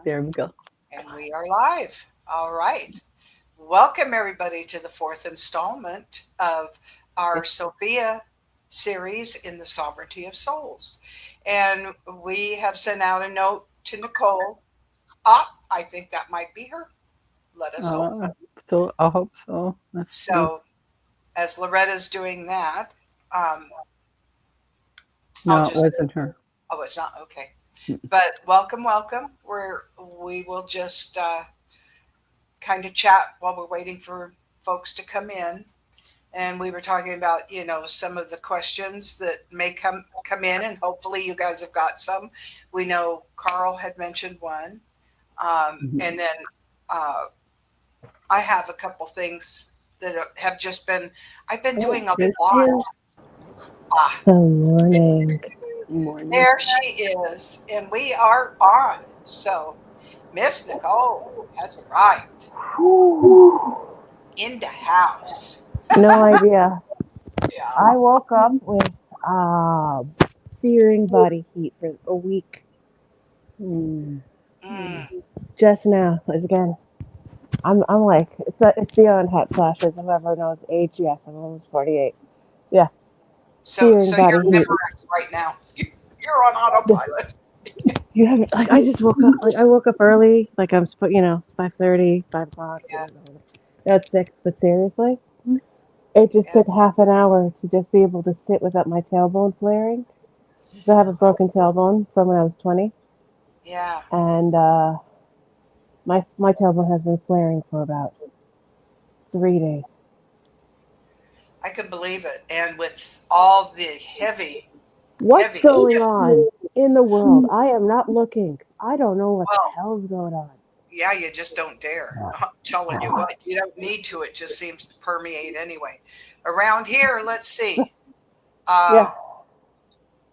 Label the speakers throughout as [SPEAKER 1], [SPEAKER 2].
[SPEAKER 1] There we go.
[SPEAKER 2] And we are live. All right. Welcome, everybody, to the fourth installment of our Sophia series in the Sovereignty of Souls. And we have sent out a note to Nicole. I think that might be her. Let us hope.
[SPEAKER 1] Uh, so I hope so. Let's see.
[SPEAKER 2] So, as Loretta's doing that, um, I'll
[SPEAKER 1] No, it
[SPEAKER 2] just,
[SPEAKER 1] wasn't her.
[SPEAKER 2] oh, it's not okay. But welcome. We will just kind of chat while we're waiting for folks to come in. And we were talking about, some of the questions that may come in, and hopefully you guys have got some. We know Carl had mentioned one,
[SPEAKER 1] Mhm.
[SPEAKER 2] and then I have a couple things that have just been. I've been
[SPEAKER 1] Oh,
[SPEAKER 2] doing a
[SPEAKER 1] there's
[SPEAKER 2] lot.
[SPEAKER 1] Jill.
[SPEAKER 2] Ah,
[SPEAKER 3] Good morning.
[SPEAKER 1] Morning.
[SPEAKER 2] there she is, and we are on. So Miss Nicole has arrived in the house.
[SPEAKER 3] No idea.
[SPEAKER 2] Yeah.
[SPEAKER 3] I woke up with searing body heat for a week.
[SPEAKER 1] Mm.
[SPEAKER 2] Mm.
[SPEAKER 3] Just now, again. I'm like it's beyond hot flashes. Whoever knows age, yes, I'm almost 48. Yeah,
[SPEAKER 2] So
[SPEAKER 3] searing
[SPEAKER 2] you're
[SPEAKER 3] body heat.
[SPEAKER 2] Memorex right now. You're on
[SPEAKER 3] Yeah,
[SPEAKER 2] autopilot.
[SPEAKER 3] you haven't like I just woke up I woke up early like I'm 5:30, 5 o'clock.
[SPEAKER 2] Yeah,
[SPEAKER 3] That's 6. But seriously, it just
[SPEAKER 2] yeah,
[SPEAKER 3] took half an hour to just be able to sit without my tailbone flaring. 'Cause I have a broken tailbone from when I was 20,
[SPEAKER 2] yeah.
[SPEAKER 3] and my tailbone has been flaring for about 3 days.
[SPEAKER 2] I can believe it. And with all the
[SPEAKER 3] What's
[SPEAKER 2] heavy
[SPEAKER 3] going
[SPEAKER 2] shift.
[SPEAKER 3] on in the world? I am not looking. I don't know what the
[SPEAKER 2] Well,
[SPEAKER 3] hell's going on.
[SPEAKER 2] yeah, you just don't dare. I'm telling you what, you don't need to. It just seems to permeate anyway. Around here, let's see. Uh,
[SPEAKER 3] Yeah,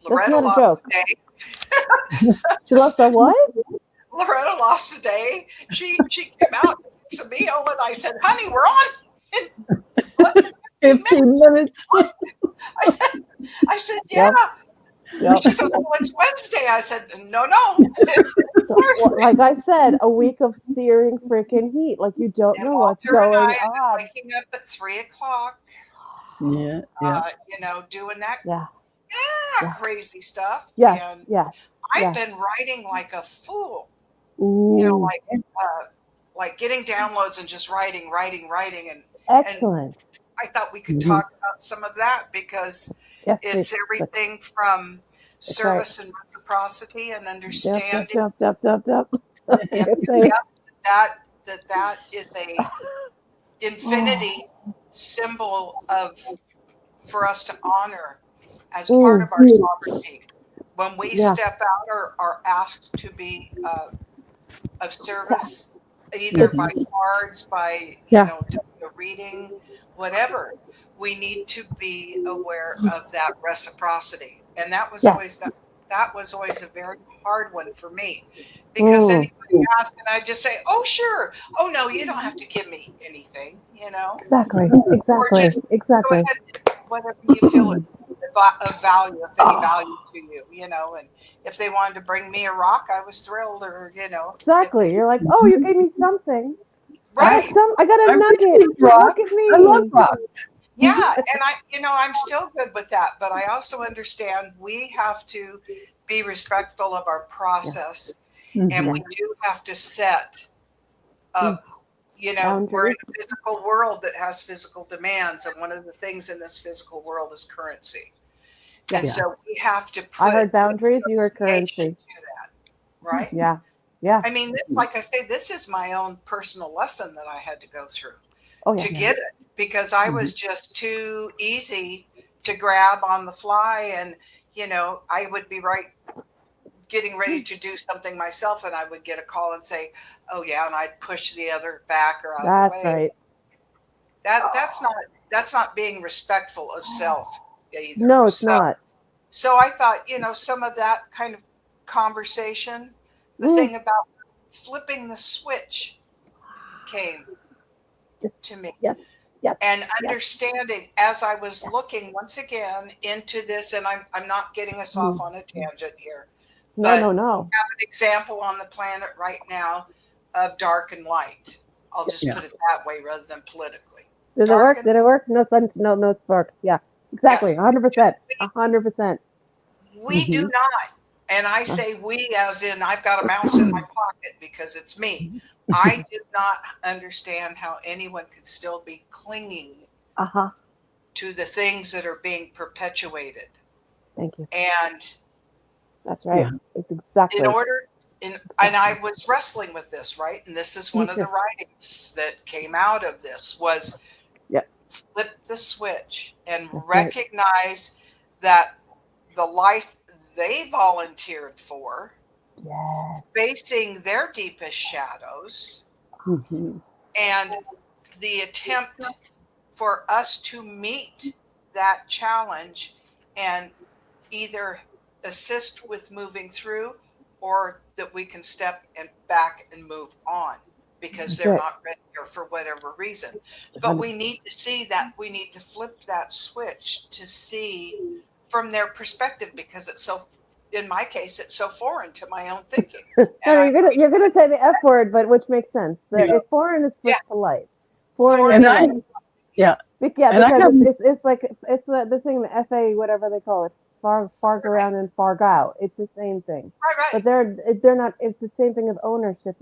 [SPEAKER 3] that's
[SPEAKER 2] Loretta
[SPEAKER 3] not a
[SPEAKER 2] lost
[SPEAKER 3] joke.
[SPEAKER 2] a day.
[SPEAKER 3] She lost a what?
[SPEAKER 2] Loretta lost a day. She came out to fix a meal, and I said, "Honey, we're on in less than 15 minutes."
[SPEAKER 1] 15 minutes.
[SPEAKER 2] I, I said, "Yeah."
[SPEAKER 3] Yep, yep.
[SPEAKER 2] She goes, "Well, it's Wednesday." I said, "No, it's
[SPEAKER 3] So,
[SPEAKER 2] Thursday."
[SPEAKER 3] like I said, a week of searing freaking heat. Like you don't
[SPEAKER 2] And
[SPEAKER 3] know what's
[SPEAKER 2] Walter and
[SPEAKER 3] going
[SPEAKER 2] I ended up
[SPEAKER 3] on.
[SPEAKER 2] waking up at 3 o'clock,
[SPEAKER 1] Yeah, yeah.
[SPEAKER 2] doing that
[SPEAKER 3] Yeah, yeah,
[SPEAKER 2] crazy stuff.
[SPEAKER 3] yes,
[SPEAKER 2] And
[SPEAKER 3] yes,
[SPEAKER 2] I've
[SPEAKER 3] yes.
[SPEAKER 2] been writing like a fool, you know,
[SPEAKER 3] Ooh,
[SPEAKER 2] like like getting downloads and just writing, and
[SPEAKER 3] excellent.
[SPEAKER 2] I thought we could
[SPEAKER 1] Hmm.
[SPEAKER 2] talk about some of that because
[SPEAKER 3] Yes, please.
[SPEAKER 2] it's everything from
[SPEAKER 3] That's right.
[SPEAKER 2] service and reciprocity and
[SPEAKER 3] Yep, yep,
[SPEAKER 2] understanding.
[SPEAKER 3] yep, yep, yep, yep.
[SPEAKER 2] Yep,
[SPEAKER 3] Yes,
[SPEAKER 2] yep,
[SPEAKER 3] I-
[SPEAKER 2] yep. That is a
[SPEAKER 3] oh,
[SPEAKER 2] infinity symbol of for us to honor as part
[SPEAKER 3] mm,
[SPEAKER 2] of our sovereignty. When we
[SPEAKER 3] yeah,
[SPEAKER 2] step out or are asked to be of service, either
[SPEAKER 3] just
[SPEAKER 2] by
[SPEAKER 1] Hmm.
[SPEAKER 2] cards, by
[SPEAKER 3] yeah,
[SPEAKER 2] doing a reading, whatever, we need to be aware of that reciprocity. And
[SPEAKER 3] yeah.
[SPEAKER 2] that was always a very hard one for me because
[SPEAKER 3] Mm,
[SPEAKER 2] anybody asked and I just say, "Oh sure, oh no, you don't have to give me anything,"
[SPEAKER 3] exactly,
[SPEAKER 2] or
[SPEAKER 3] exactly,
[SPEAKER 2] just go
[SPEAKER 3] exactly,
[SPEAKER 2] ahead and whatever you feel is of value, of any value to you. And if they wanted to bring me a rock, I was thrilled, or if
[SPEAKER 3] exactly.
[SPEAKER 2] they
[SPEAKER 3] You're like, oh, you gave me something. I got
[SPEAKER 2] right.
[SPEAKER 3] some. I got a
[SPEAKER 1] I
[SPEAKER 3] nugget.
[SPEAKER 1] received
[SPEAKER 3] Look at
[SPEAKER 1] rocks. I love
[SPEAKER 3] me.
[SPEAKER 1] rocks.
[SPEAKER 2] Yeah, and I'm still good with that, but I also understand we have to be respectful of our
[SPEAKER 3] Yeah,
[SPEAKER 2] process, and
[SPEAKER 1] Hmm.
[SPEAKER 3] yeah.
[SPEAKER 2] we do have to set
[SPEAKER 3] Mm,
[SPEAKER 2] up. We're in
[SPEAKER 3] boundaries.
[SPEAKER 2] a physical world that has physical demands, and one of the things in this physical world is currency. And
[SPEAKER 3] Yes.
[SPEAKER 1] Yeah.
[SPEAKER 2] so we have to
[SPEAKER 3] I
[SPEAKER 2] put
[SPEAKER 3] heard boundaries. You heard
[SPEAKER 2] association
[SPEAKER 3] currency.
[SPEAKER 2] to that, right?
[SPEAKER 3] Yeah, yeah.
[SPEAKER 2] I mean, this, like I say, this is my own personal lesson that I had to go through
[SPEAKER 3] Oh yeah.
[SPEAKER 2] to
[SPEAKER 1] Yeah.
[SPEAKER 2] get it because I
[SPEAKER 1] Hmm.
[SPEAKER 2] was just too easy to grab on the fly. And, I would be right getting ready to do something myself and I would get a call and say, "Oh yeah," and I'd push the other back or out of the
[SPEAKER 3] That's
[SPEAKER 2] way.
[SPEAKER 3] right.
[SPEAKER 2] That's not being respectful of self either.
[SPEAKER 3] No, it's
[SPEAKER 2] So
[SPEAKER 3] not.
[SPEAKER 2] so I thought, some of that kind of conversation, the
[SPEAKER 3] Mm,
[SPEAKER 2] thing about flipping the switch came
[SPEAKER 3] yes,
[SPEAKER 2] to me.
[SPEAKER 3] yes, yes,
[SPEAKER 2] And
[SPEAKER 3] yes.
[SPEAKER 2] understanding as I was looking once again into this, and I'm not getting us
[SPEAKER 3] Mm,
[SPEAKER 2] off on a tangent here,
[SPEAKER 3] No,
[SPEAKER 2] but
[SPEAKER 3] no,
[SPEAKER 2] we
[SPEAKER 3] no.
[SPEAKER 2] have an example on the planet right now of dark and light. I'll just
[SPEAKER 1] Yeah.
[SPEAKER 2] put it that way rather than politically.
[SPEAKER 3] Did it
[SPEAKER 2] Dark
[SPEAKER 3] work?
[SPEAKER 2] and
[SPEAKER 3] Did it work? No, sun, no, no sparks. Yeah, exactly.
[SPEAKER 2] yes,
[SPEAKER 3] 100%. 100%.
[SPEAKER 2] we do not. And I
[SPEAKER 3] Uh
[SPEAKER 2] say we as in I've got a mouse in my pocket because it's me. I do not understand how anyone can still be clinging
[SPEAKER 3] huh.
[SPEAKER 2] to the things that are being perpetuated.
[SPEAKER 3] Thank you.
[SPEAKER 2] And
[SPEAKER 3] That's
[SPEAKER 1] Yeah.
[SPEAKER 3] right. It's
[SPEAKER 2] in
[SPEAKER 3] exactly.
[SPEAKER 2] order, and I was wrestling with this, right? And this is
[SPEAKER 3] Me
[SPEAKER 2] one of the
[SPEAKER 3] too.
[SPEAKER 2] writings that came out of this was
[SPEAKER 3] Yeah,
[SPEAKER 2] flip the switch and
[SPEAKER 3] that's right.
[SPEAKER 2] recognize that the life they volunteered for,
[SPEAKER 3] Yes.
[SPEAKER 2] facing their deepest shadows,
[SPEAKER 1] Mhm.
[SPEAKER 2] and the attempt for us to meet that challenge and either assist with moving through or that we can step and back and move on because
[SPEAKER 3] That's
[SPEAKER 2] they're
[SPEAKER 3] it.
[SPEAKER 2] not ready or for whatever reason. But we
[SPEAKER 1] 100%.
[SPEAKER 2] need to see that we need to flip that switch to see from their perspective because it's so, in my case, it's so foreign to my own thinking.
[SPEAKER 3] No,
[SPEAKER 2] And
[SPEAKER 3] no,
[SPEAKER 2] I
[SPEAKER 3] you're gonna say the F word, but which makes sense.
[SPEAKER 1] Yeah.
[SPEAKER 3] The foreign is
[SPEAKER 2] yeah,
[SPEAKER 3] polite. Foreign
[SPEAKER 2] foreign
[SPEAKER 3] is
[SPEAKER 1] And
[SPEAKER 2] is
[SPEAKER 1] I,
[SPEAKER 3] like
[SPEAKER 1] yeah.
[SPEAKER 3] yeah,
[SPEAKER 1] And I
[SPEAKER 3] because
[SPEAKER 1] have,
[SPEAKER 3] it's like it's the thing the FA whatever they call it far go
[SPEAKER 2] right,
[SPEAKER 3] around and far go out. It's the same thing,
[SPEAKER 2] right,
[SPEAKER 3] but they're not. It's the same thing of ownership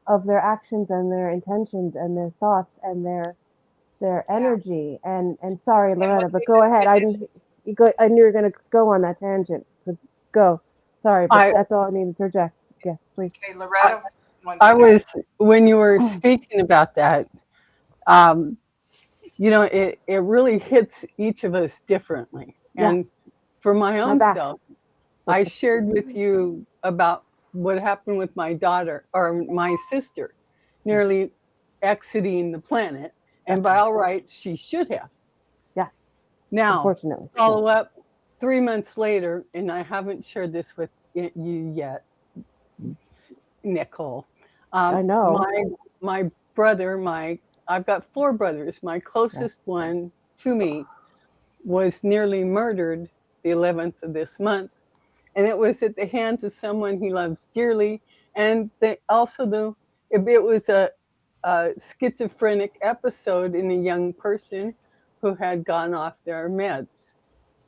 [SPEAKER 3] of their actions and their intentions and their thoughts and their
[SPEAKER 2] yeah.
[SPEAKER 3] energy. And sorry,
[SPEAKER 2] And what
[SPEAKER 3] Loretta, but
[SPEAKER 2] they
[SPEAKER 3] go
[SPEAKER 2] do,
[SPEAKER 3] ahead.
[SPEAKER 2] and
[SPEAKER 3] I
[SPEAKER 2] then,
[SPEAKER 3] didn't. I knew you were gonna go on that tangent. So go. Sorry, but
[SPEAKER 1] I,
[SPEAKER 3] that's all I needed to interject. Yes, please.
[SPEAKER 2] okay,
[SPEAKER 1] I,
[SPEAKER 2] Loretta, one
[SPEAKER 1] I
[SPEAKER 2] you got.
[SPEAKER 1] was, when you were speaking about that, um, it really hits each of us differently.
[SPEAKER 3] Yeah,
[SPEAKER 1] And for my
[SPEAKER 3] my
[SPEAKER 1] own
[SPEAKER 3] back.
[SPEAKER 1] self, I shared with you about what happened with my daughter or my sister
[SPEAKER 3] Yeah,
[SPEAKER 1] nearly exiting the planet. And
[SPEAKER 3] that's
[SPEAKER 1] by
[SPEAKER 3] right.
[SPEAKER 1] all rights, she should have.
[SPEAKER 3] Yeah,
[SPEAKER 1] Now,
[SPEAKER 3] unfortunately. Yeah,
[SPEAKER 1] follow up 3 months later, and I haven't shared this with you yet, Nicole.
[SPEAKER 3] I know.
[SPEAKER 1] My brother, I've got four brothers. My
[SPEAKER 3] Yeah,
[SPEAKER 1] closest one to me was nearly murdered the 11th of this month, and it was at the hands of someone he loves dearly. And it was a schizophrenic episode in a young person who had gone off their meds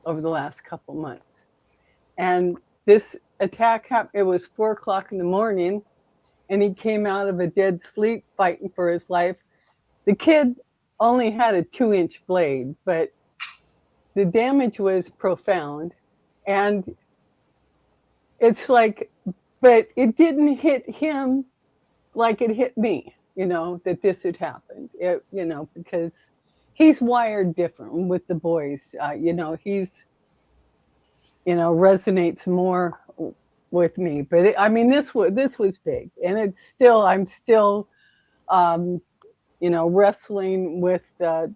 [SPEAKER 1] over the last couple months. And this attack happened. It was 4 o'clock in the morning, and he came out of a dead sleep fighting for his life. The kid only had a 2-inch blade, but the damage was profound. And it's like, but it didn't hit him like it hit me, that this had happened, because he's wired different with the boys. He's, resonates more with me. But this was big, and I'm still, um, wrestling with the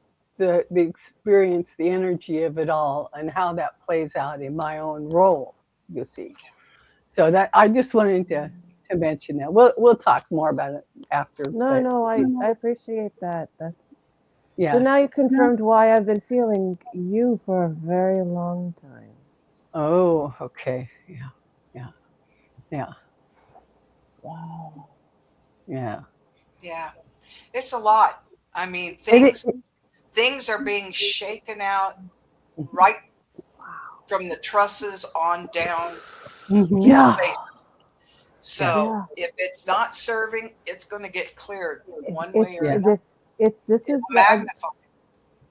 [SPEAKER 1] experience, the energy of it all, and how that plays out in my own role. You see, so that I just wanted to mention that. We'll talk more about it after,
[SPEAKER 3] no,
[SPEAKER 1] but
[SPEAKER 3] no, I appreciate that. That's so
[SPEAKER 1] yeah.
[SPEAKER 3] now you confirmed why I've been feeling you for a very long time.
[SPEAKER 1] Oh, okay. Yeah, yeah, yeah,
[SPEAKER 3] Wow.
[SPEAKER 1] yeah.
[SPEAKER 2] Yeah, it's a lot. I mean,
[SPEAKER 1] It,
[SPEAKER 2] things are being shaken out right from the trusses on down
[SPEAKER 1] mhm.
[SPEAKER 2] in the
[SPEAKER 3] Yeah,
[SPEAKER 2] face.
[SPEAKER 1] Yeah,
[SPEAKER 2] So
[SPEAKER 3] yeah.
[SPEAKER 2] if it's not serving, it's going to get cleared one
[SPEAKER 3] It's
[SPEAKER 2] way or
[SPEAKER 1] yeah.
[SPEAKER 2] another.
[SPEAKER 3] this
[SPEAKER 2] It'll
[SPEAKER 3] is
[SPEAKER 2] magnify.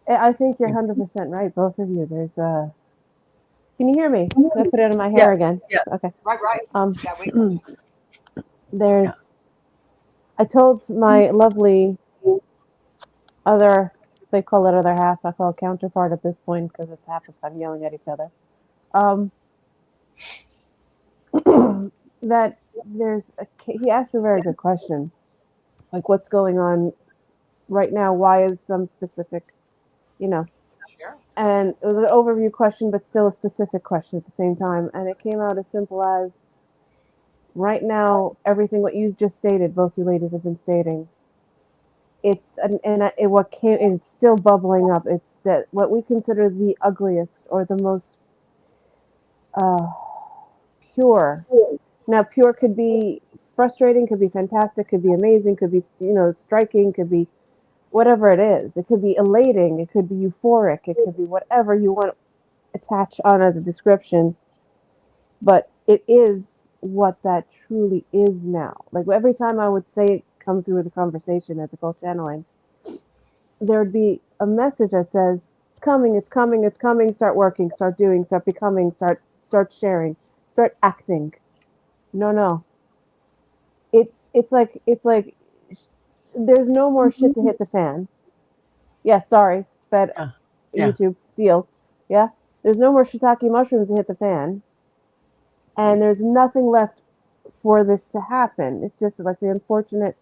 [SPEAKER 3] I think you're 100% right, both of you. There's a. Can you hear me? Did I put it in my
[SPEAKER 1] Yeah,
[SPEAKER 3] hair again?
[SPEAKER 1] yeah,
[SPEAKER 3] Okay.
[SPEAKER 2] Right, right.
[SPEAKER 3] Um,
[SPEAKER 2] Yeah, we.
[SPEAKER 3] there's.
[SPEAKER 1] yeah.
[SPEAKER 3] I told my lovely other. They call it other half. I call it counterpart at this point because it's half the time yelling at each other. Um, that he asked a very good question, like what's going on right now, why is some specific, you know
[SPEAKER 2] Sure.
[SPEAKER 3] and it was an overview question but still a specific question at the same time, and it came out as simple as right now everything what you just stated, both you ladies have been stating, what came it's still bubbling up. It's that what we consider the ugliest or the most uh, pure Now, pure could be frustrating, could be fantastic, could be amazing, could be, striking, could be whatever it is. It could be elating, it could be euphoric, it could be whatever you want to attach on as a description, but it is what that truly is now. Like every time I would say it come through the conversation, ethical channeling, there would be a message that says, "It's coming, it's coming, it's coming. Start working, start doing, start becoming, start sharing, start acting." No, no. It's like there's no more shit to hit the fan. Yeah, sorry, but
[SPEAKER 1] Yeah. Yeah.
[SPEAKER 3] YouTube deal. Yeah, there's no more shiitake mushrooms to hit the fan, and there's nothing left for this to happen. It's just like the unfortunate.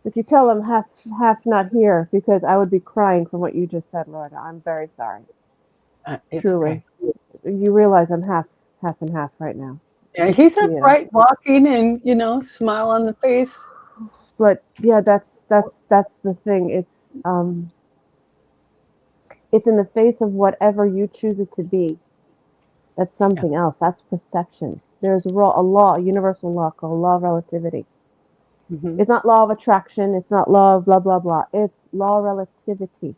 [SPEAKER 3] If you tell them half not here, because I would be crying from what you just said, Lorna. I'm very sorry.
[SPEAKER 1] It's
[SPEAKER 3] Truly,
[SPEAKER 1] okay.
[SPEAKER 3] you realize I'm half and half right now.
[SPEAKER 1] Yeah, he's
[SPEAKER 3] Yeah,
[SPEAKER 1] upright walking and, smile on the face.
[SPEAKER 3] but yeah, that's the thing. It's in the face of whatever you choose it to be. That's
[SPEAKER 1] Yeah.
[SPEAKER 3] something else. That's perception. There's a universal law called law of relativity.
[SPEAKER 1] Hmm.
[SPEAKER 3] It's not law of attraction. It's not law of blah blah blah. It's law of relativity.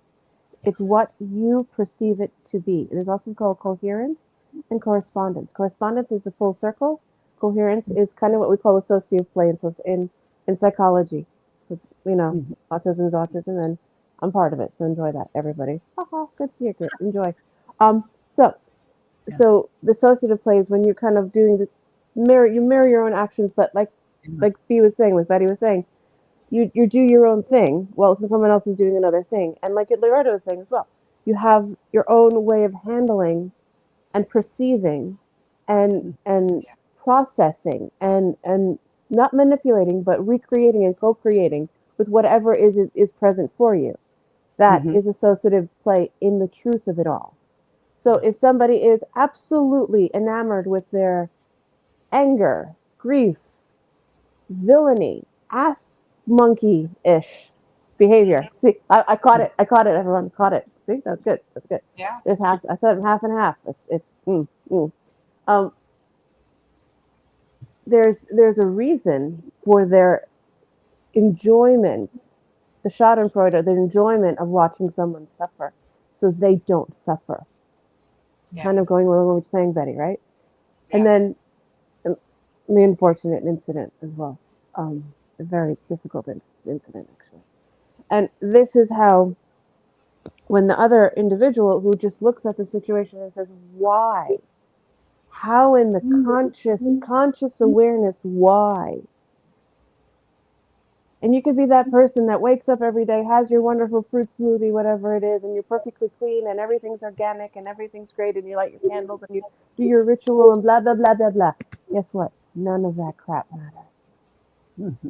[SPEAKER 3] It's what you perceive it to be. It is also called coherence and correspondence. Correspondence is the full circle. Coherence is kind of what we call associative play in psychology. Because,
[SPEAKER 1] Hmm.
[SPEAKER 3] autism is autism, and I'm part of it. So enjoy that, everybody. Haha, good to hear. Good. Enjoy. Um, so
[SPEAKER 1] Yeah.
[SPEAKER 3] so the associative play is when you're kind of doing you mirror your own actions, but like B was saying, what Betty was saying, you do your own thing while someone else is doing another thing. And like Leonardo was saying as well, you have your own way of handling and perceiving and
[SPEAKER 2] Yeah.
[SPEAKER 3] processing and not manipulating but recreating and co-creating with whatever is present for you. That
[SPEAKER 1] Hmm.
[SPEAKER 3] is associative play in the truth of it all. So if somebody is absolutely enamored with their anger, grief, villainy, ass monkey ish behavior.
[SPEAKER 2] Hmm.
[SPEAKER 3] See, I caught it. I caught it. Everyone caught it. See, that's good. That's good.
[SPEAKER 2] Yeah.
[SPEAKER 3] There's half. I said half and half. It's. Um. There's a reason for their enjoyment, the Schadenfreude, the enjoyment of watching someone suffer, so they don't suffer.
[SPEAKER 2] Yeah.
[SPEAKER 3] Kind of going with what we were saying, Betty, right? And
[SPEAKER 2] Yeah.
[SPEAKER 3] then the unfortunate incident as well. A very difficult incident, actually. And this is how, when the other individual who just looks at the situation and says, why? How in the conscious awareness, why? And you could be that person that wakes up every day, has your wonderful fruit smoothie, whatever it is, and you're perfectly clean and everything's organic and everything's great and you light your candles and you do your ritual and blah, blah, blah, blah, blah. Guess what? None of that crap matters.
[SPEAKER 1] Hmm.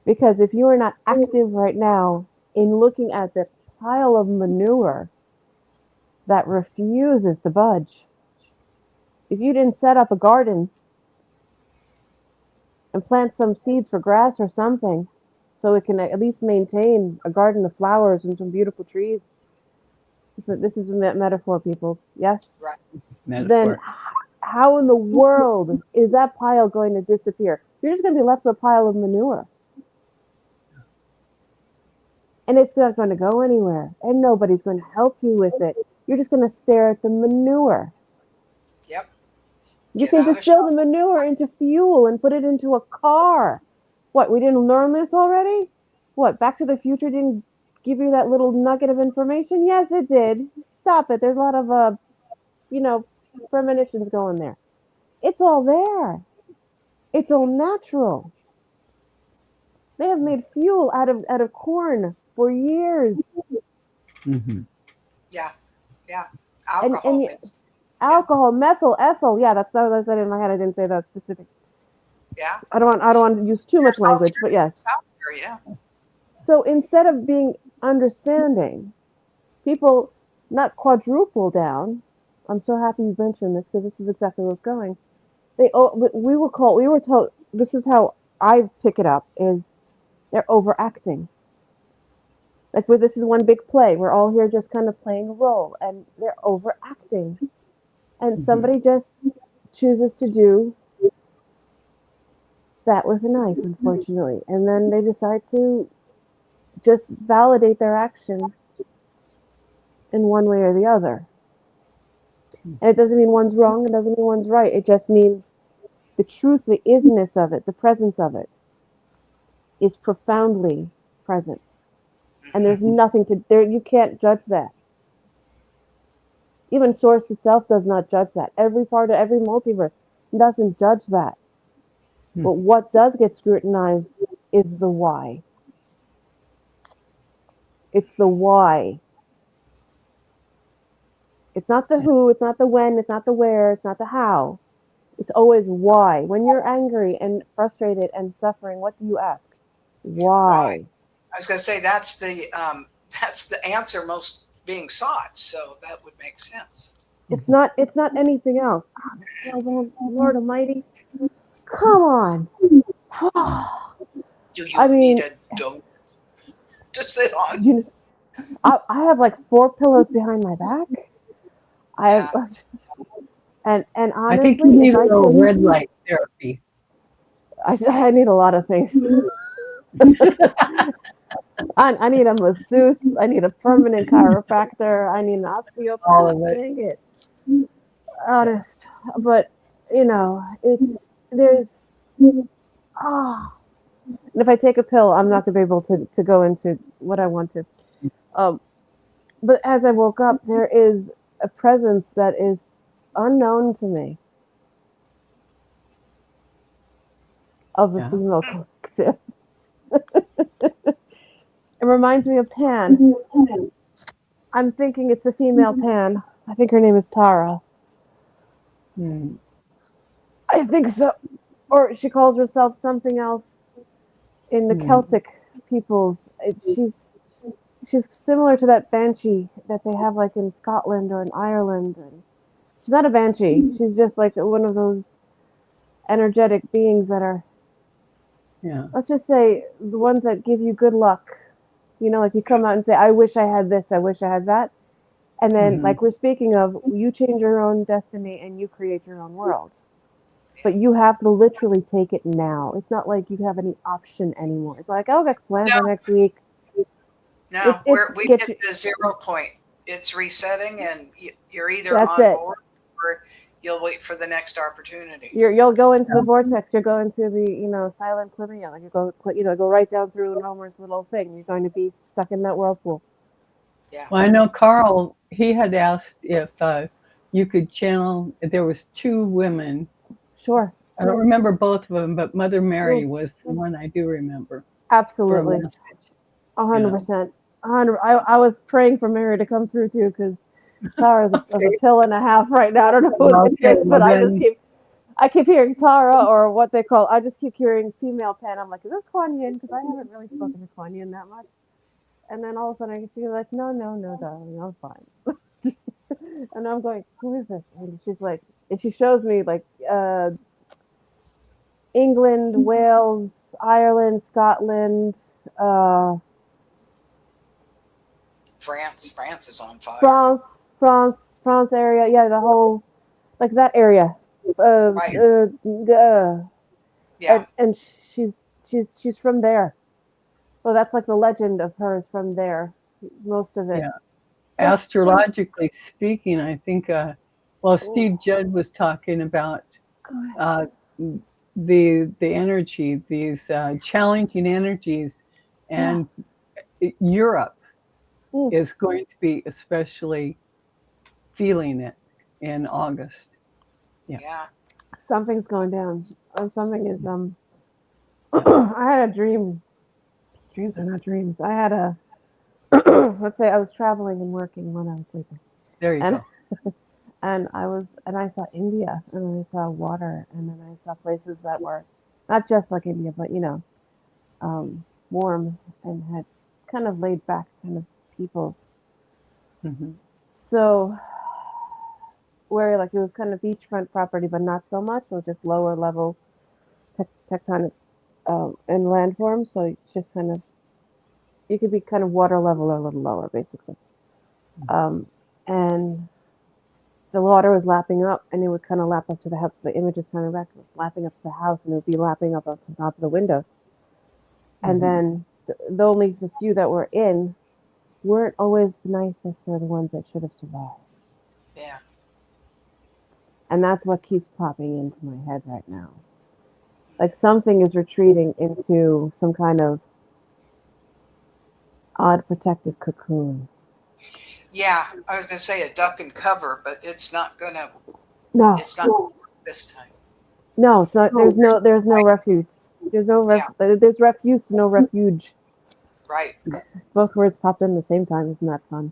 [SPEAKER 3] Because if you are not active right now in looking at the pile of manure that refuses to budge, if you didn't set up a garden and plant some seeds for grass or something so it can at least maintain a garden of flowers and some beautiful trees, this is a metaphor, people, yes?
[SPEAKER 2] Right.
[SPEAKER 3] Then
[SPEAKER 1] Metaphor.
[SPEAKER 3] how in the world is that pile going to disappear? You're just going to be left with a pile of manure. And it's not going to go anywhere. And nobody's going to help you with it. You're just going to stare at the manure.
[SPEAKER 2] Yep.
[SPEAKER 3] You
[SPEAKER 2] Get
[SPEAKER 3] can
[SPEAKER 2] out of
[SPEAKER 3] distill the
[SPEAKER 2] shop.
[SPEAKER 3] manure into fuel and put it into a car. What, we didn't learn this already? What, Back to the Future didn't give you that little nugget of information? Yes, it did. Stop it. There's a lot of, you know, premonitions going there. It's all there. It's all natural. They have made fuel out of corn for years.
[SPEAKER 1] Hmm.
[SPEAKER 2] Yeah. Yeah.
[SPEAKER 3] And
[SPEAKER 2] Alcohol based. Yeah.
[SPEAKER 3] alcohol, methyl, ethyl. Yeah, that's what I said in my head. I didn't say that specific.
[SPEAKER 2] Yeah.
[SPEAKER 3] I don't want to use too much
[SPEAKER 2] There's
[SPEAKER 3] language, but yes.
[SPEAKER 2] alternatives out there. Yeah.
[SPEAKER 3] So instead of being understanding, people not quadruple down. I'm so happy you mentioned this because this is exactly what's going. We were told, this is how I pick it up, is they're overacting. Like, this is one big play. We're all here just kind of playing a role, and they're overacting. And
[SPEAKER 1] Hmm.
[SPEAKER 3] somebody just chooses to do that with a knife, unfortunately. And then they decide to just validate their action in one way or the other. And it doesn't mean one's wrong, it doesn't mean one's right. It just means the truth, the isness of it, the presence of it is profoundly present. And there's nothing to there you can't judge that. Even source itself does not judge that. Every part of every multiverse doesn't judge that. But what does get scrutinized is the why. It's the why. It's not the who, it's not the when, it's not the where, it's not the how. It's always why. When you're angry and frustrated and suffering, what do you ask? Why?
[SPEAKER 2] I was going to say that's the answer most being sought. So that would make sense.
[SPEAKER 3] It's not anything else. Oh, Lord Almighty. Come on.
[SPEAKER 2] Do you
[SPEAKER 3] I mean,
[SPEAKER 2] need a donut to sit on?
[SPEAKER 3] you I have like 4 pillows behind my back. I have and honestly,
[SPEAKER 1] I think you need a little red light therapy.
[SPEAKER 3] I need a lot of things. I need a masseuse. I need a permanent chiropractor. I need an osteopath.
[SPEAKER 1] All of it.
[SPEAKER 3] Dang it. Honest. But, it's, there's, and if I take a pill, I'm not going to be able to go into what I want to. But as I woke up, there is a presence that is unknown to me of the female collective. It reminds me of Pan. I'm thinking it's the female Pan. I think her name is Tara. I think so. Or she calls herself something else in the Celtic peoples. She's similar to that banshee that they have like in Scotland or in Ireland. And she's not a banshee. She's just like one of those energetic beings that are, let's just say, the ones that give you good luck. Like you come out and say, I wish I had this, I wish I had that. And then, like we're speaking of, you change your own destiny and you create your own world. But you have to literally take it now. It's not like you have any option anymore. It's like, oh, I got plans for next week.
[SPEAKER 2] No, we hit the 0 point. It's resetting, and you're either on board or you'll wait for the next opportunity.
[SPEAKER 3] You'll go into the vortex. You'll go into the silent plumia. Like you go right down through Homer's little thing. You're going to be stuck in that whirlpool.
[SPEAKER 2] Yeah.
[SPEAKER 1] Well, I know Carl. He had asked if you could channel. There was 2 women.
[SPEAKER 3] Sure.
[SPEAKER 1] I don't remember both of them, but Mother Mary was the one I do remember.
[SPEAKER 3] Absolutely. 100%. 100. I was praying for Mary to come through too, because Tara's a pill and a half right now. I don't know who it is, but I keep hearing Tara, or what they call. I just keep hearing female Pan. I'm like, is this Kuan Yin? Because I haven't really spoken to Kuan Yin that much. And then all of a sudden I feel like, no, darling, I'm fine. And I'm going, who is this? And she's like, and she shows me like England, Wales, Ireland, Scotland,
[SPEAKER 2] France is on fire.
[SPEAKER 3] France area, yeah, the whole, like that area.
[SPEAKER 2] Yeah.
[SPEAKER 3] And she's from there. So that's like the legend of hers from there. Most of it.
[SPEAKER 1] Yeah. Astrologically speaking, I think, Steve Judd was talking about the energy, these challenging energies, and Europe is going to be especially feeling it in August.
[SPEAKER 2] Yeah.
[SPEAKER 3] Something's going down. Something is I had a dream. Dreams are not dreams. I had a let's say I was traveling and working when I was sleeping.
[SPEAKER 1] There you go.
[SPEAKER 3] And I saw India, and I saw water, and then I saw places that were not just like India, but warm and had kind of laid back kind of people. So where like it was kind of beachfront property, but not so much. It was just lower level tectonic and landforms. So it's just kind of, you could be kind of water level or a little lower, basically. And the water was lapping up, and it would kind of lap up to the house. The image is kind of back, lapping up to the house, and it would be lapping up to the top of the windows. And then the only the few that were in weren't always the nicest or the ones that should have survived.
[SPEAKER 2] Yeah.
[SPEAKER 3] And that's what keeps popping into my head right now. Like something is retreating into some kind of odd protective cocoon.
[SPEAKER 2] Yeah, I was going to say a duck and cover, but it's not going to.
[SPEAKER 3] No,
[SPEAKER 2] It's not gonna work this time.
[SPEAKER 3] no, it's not. There's no refuge. There's no There's refuse, no refuge.
[SPEAKER 2] Right.
[SPEAKER 3] Both words popped in the same time. Isn't that fun?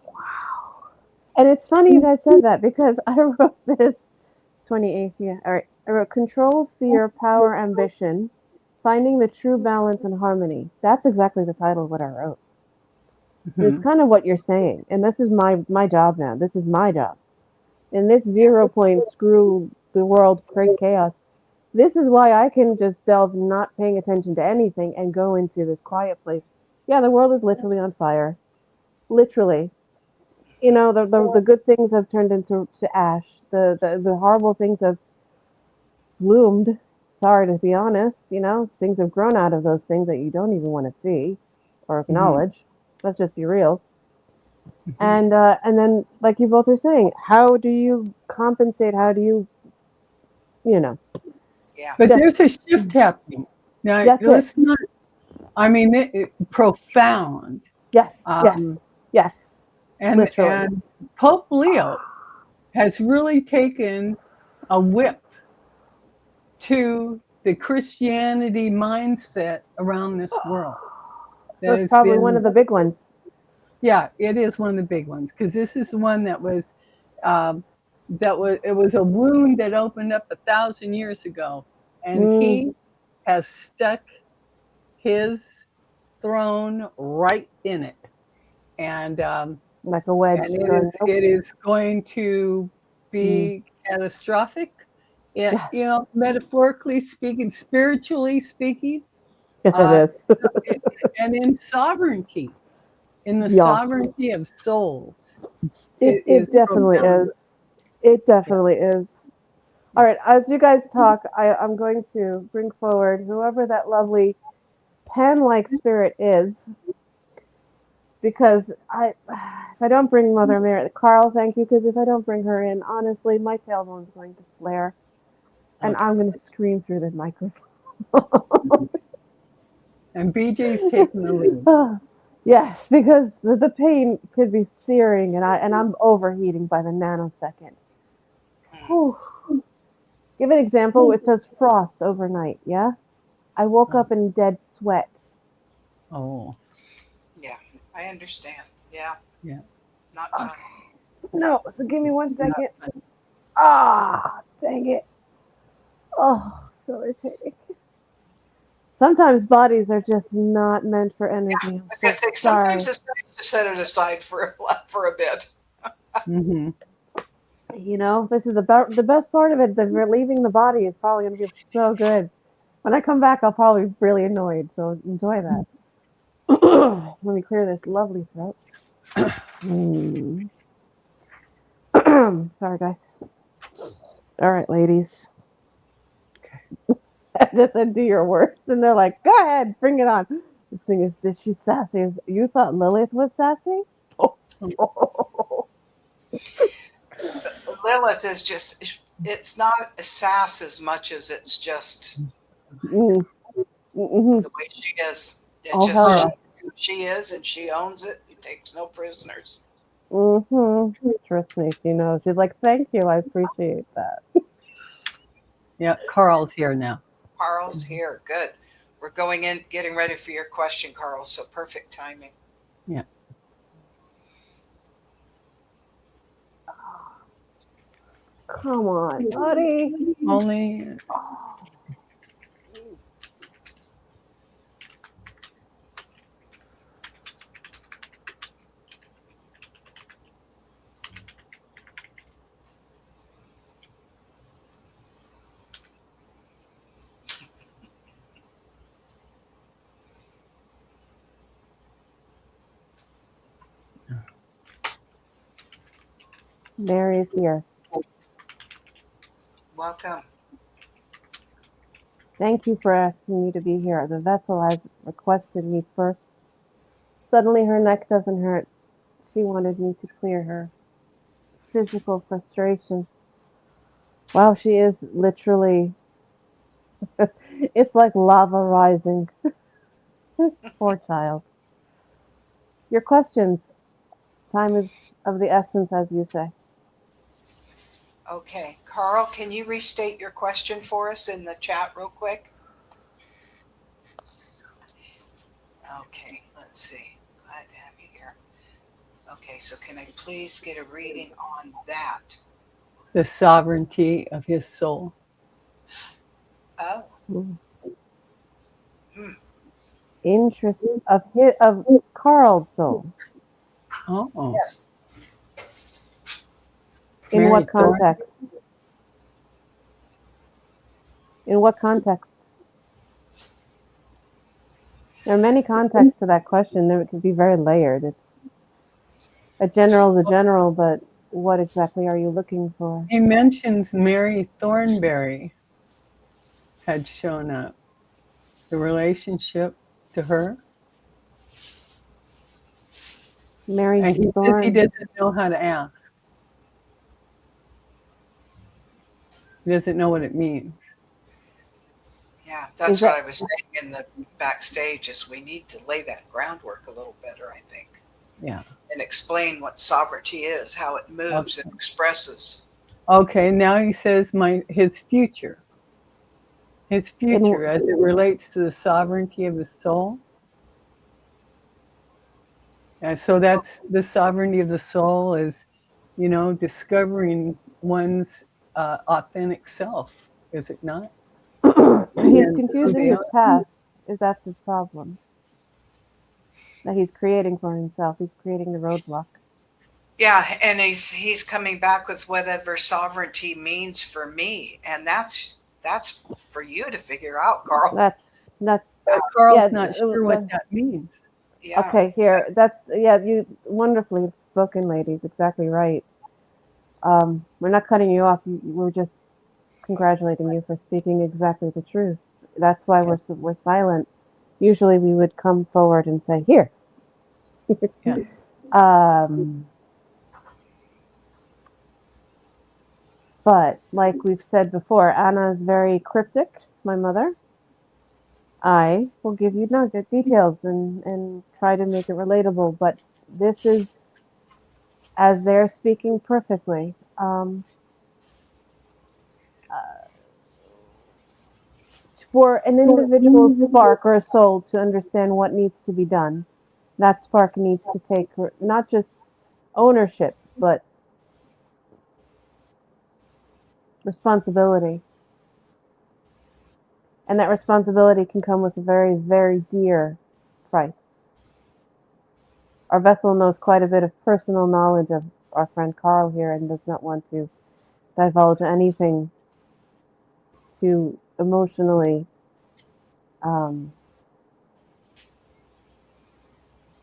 [SPEAKER 3] Wow. And it's funny you guys said that because I wrote this 28th. Yeah. All right. I wrote control, fear, power, ambition, finding the true balance and harmony. That's exactly the title of what I wrote. It's kind of what you're saying, and this is my job now. This is my job. In this 0 point screw the world create chaos. This is why I can just delve not paying attention to anything and go into this quiet place. Yeah, the world is literally on fire. Literally. You know, the good things have turned into ash. The horrible things have bloomed. Sorry to be honest, you know, things have grown out of those things that you don't even want to see or acknowledge. Let's just be real. And then, like you both are saying, how do you compensate? How do you, you know?
[SPEAKER 2] Yeah.
[SPEAKER 1] But there's a shift happening. Now,
[SPEAKER 3] That's
[SPEAKER 1] let's not, I mean, profound.
[SPEAKER 3] Yes, yes.
[SPEAKER 1] And,
[SPEAKER 3] Literally.
[SPEAKER 1] and Pope Leo has really taken a whip to the Christianity mindset around this world.
[SPEAKER 3] So it's probably one of the big ones.
[SPEAKER 1] Yeah, it is one of the big ones because this is the one that was it was a wound that opened up 1,000 years ago, and he has stuck his throne right in it, and
[SPEAKER 3] like a wedge.
[SPEAKER 1] And it is going to be catastrophic. It, you know, metaphorically speaking, spiritually speaking,
[SPEAKER 3] it is,
[SPEAKER 1] and in sovereignty, in the sovereignty of souls.
[SPEAKER 3] It definitely is. It definitely is. All right, as you guys talk, I'm going to bring forward whoever that lovely Pan-like spirit is, because if I don't bring Mother Mary, Carl, thank you, because if I don't bring her in, honestly, my tailbone's going to flare, and I'm going to scream through the microphone.
[SPEAKER 1] And BJ's taking the lead.
[SPEAKER 3] Yes, because the pain could be searing, and I'm overheating by the nanosecond. Whew. Give an example. It says frost overnight. Yeah, I woke up in dead sweat.
[SPEAKER 1] Oh.
[SPEAKER 2] Yeah, I understand. Yeah.
[SPEAKER 1] Yeah.
[SPEAKER 2] Not fun.
[SPEAKER 3] No, so give me 1 second. Ah, dang it. Oh, so irritating. Sometimes bodies are just not meant for energy.
[SPEAKER 2] Yeah, I was gonna say, sometimes it's nice to set it aside for a bit.
[SPEAKER 3] You know, this is the best part of it. The relieving the body is probably going to be so good. When I come back, I'll probably be really annoyed. So enjoy that. Let me clear this lovely throat. Sorry, guys. All right, ladies. I just said, do your worst. And they're like, go ahead, bring it on. This thing is, she's sassy. You thought Lilith was sassy?
[SPEAKER 2] Lilith is just, it's not a sass as much as it's just the way she is. She is, and she owns it. She takes no prisoners.
[SPEAKER 3] Trust me, she knows. She's like, thank you. I appreciate that.
[SPEAKER 1] Yeah, Carl's here now.
[SPEAKER 2] Carl's here. Good. We're going in, getting ready for your question, Carl. So perfect timing.
[SPEAKER 1] Yeah.
[SPEAKER 3] Come on, buddy.
[SPEAKER 1] Only.
[SPEAKER 3] Mary's here.
[SPEAKER 2] Welcome.
[SPEAKER 3] Thank you for asking me to be here. The vessel has requested me first. Suddenly her neck doesn't hurt. She wanted me to clear her physical frustration. Wow, she is literally, it's like lava rising. Poor child. Your questions. Time is of the essence, as you say.
[SPEAKER 2] Okay. Carl, can you restate your question for us in the chat real quick? Okay, let's see. Glad to have you here. Okay, so can I please get a reading on that?
[SPEAKER 1] The sovereignty of his soul.
[SPEAKER 2] Oh,
[SPEAKER 3] Mm.
[SPEAKER 2] hmm.
[SPEAKER 3] Interest of Carl's soul.
[SPEAKER 1] Oh,
[SPEAKER 2] Yes.
[SPEAKER 3] In
[SPEAKER 1] Mary
[SPEAKER 3] what
[SPEAKER 1] Thorne.
[SPEAKER 3] context? In what context? There are many contexts to that question. It can be very layered. It's a general is a general, but what exactly are you looking for?
[SPEAKER 1] He mentions Mary Thornberry had shown up. The relationship to her.
[SPEAKER 3] Mary
[SPEAKER 1] And he says he
[SPEAKER 3] Thorne.
[SPEAKER 1] doesn't know how to ask. He doesn't know what it means.
[SPEAKER 2] Yeah,
[SPEAKER 3] Is
[SPEAKER 2] that's what
[SPEAKER 3] that
[SPEAKER 2] I was saying in the backstage is we need to lay that groundwork a little better, I think,
[SPEAKER 1] Yeah.
[SPEAKER 2] and explain what sovereignty is, how it moves and
[SPEAKER 1] Okay.
[SPEAKER 2] expresses.
[SPEAKER 1] Okay, now he says his future. His
[SPEAKER 3] in
[SPEAKER 1] future as it relates to the sovereignty of his soul. And so that's the sovereignty of the soul is, discovering one's authentic self, is it not?
[SPEAKER 3] he's
[SPEAKER 1] And
[SPEAKER 3] confusing his path? Is that's his problem? That he's creating for himself. He's creating the roadblock.
[SPEAKER 2] Yeah, and he's coming back with whatever sovereignty means for me, and that's for you to figure out, Carl.
[SPEAKER 3] That's yeah.
[SPEAKER 1] Carl's not sure what that means.
[SPEAKER 2] Yeah,
[SPEAKER 3] Okay, here. That's yeah. You wonderfully spoken, ladies. Exactly right. We're not cutting you off. We're just congratulating you for speaking exactly the truth. That's why we're silent. Usually we would come forward and say, "Here."
[SPEAKER 1] Yeah.
[SPEAKER 3] um, but like we've said before, Anna is very cryptic. My mother. I will give you nugget details and try to make it relatable. But this is as they're speaking perfectly. For an individual spark or a soul to understand what needs to be done, that spark needs to take not just ownership, but responsibility. And that responsibility can come with a very, very dear price. Our vessel knows quite a bit of personal knowledge of our friend Carl here and does not want to divulge anything too emotionally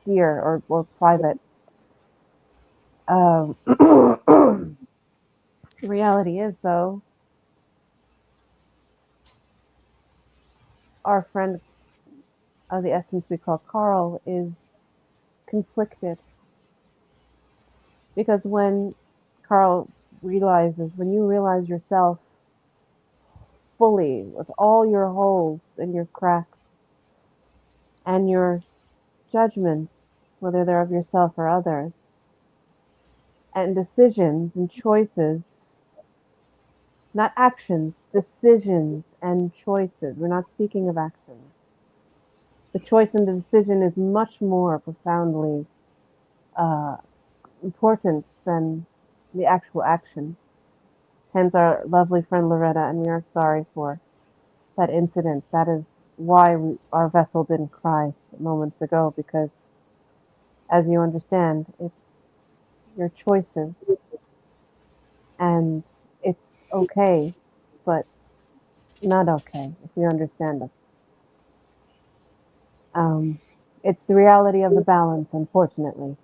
[SPEAKER 3] dear or private. The reality is, though, our friend of the essence we call Carl is conflicted because when when you realize yourself fully with all your holes and your cracks and your judgments, whether they're of yourself or others, and decisions and choices, not actions, decisions and choices. We're not speaking of actions. The choice and the decision is much more profoundly uh, important than the actual action. Hence our lovely friend Loretta, and we are sorry for that incident. That is why our vessel didn't cry moments ago, because as you understand, it's your choices, and it's okay, but not okay, if you understand us. It's the reality of the balance, unfortunately.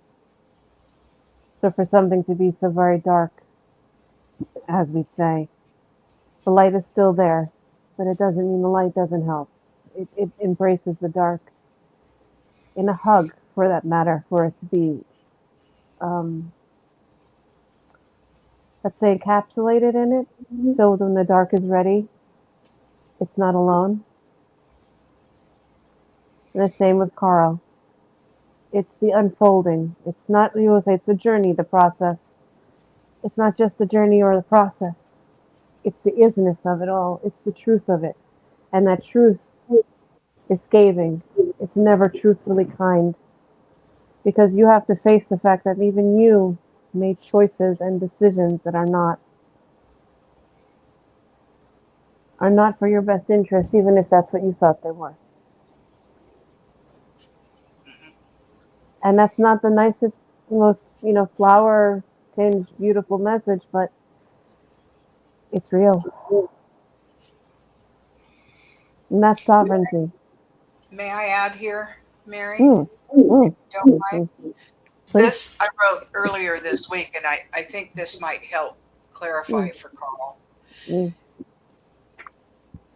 [SPEAKER 3] So for something to be so very dark, as we say, the light is still there, but it doesn't mean the light doesn't help. It embraces the dark in a hug, for that matter, for it to be, um, let's say, encapsulated in it. So when the dark is ready, it's not alone. And the same with Carl. It's the unfolding. It's not, you will say, it's the journey, the process. It's not just the journey or the process. It's the isness of it all. It's the truth of it. And that truth is scathing. It's never truthfully kind. Because you have to face the fact that even you made choices and decisions that are not for your best interest, even if that's what you thought they were. And that's not the nicest, most, flower tinged, beautiful message, but it's real. And that's sovereignty.
[SPEAKER 2] May I add here, Mary?
[SPEAKER 3] Mm, mm,
[SPEAKER 2] Don't mind.
[SPEAKER 3] Please.
[SPEAKER 2] This I wrote earlier this week, and I think this might help clarify for Carl.
[SPEAKER 3] Mm,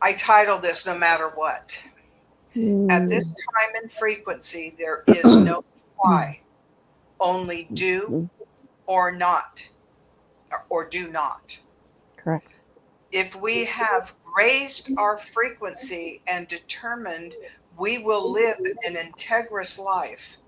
[SPEAKER 2] I titled this "No Matter What." At this time and frequency, there is no try, only do or not, or do not.
[SPEAKER 3] Correct.
[SPEAKER 2] If we have raised our frequency and determined we will live an integrous life,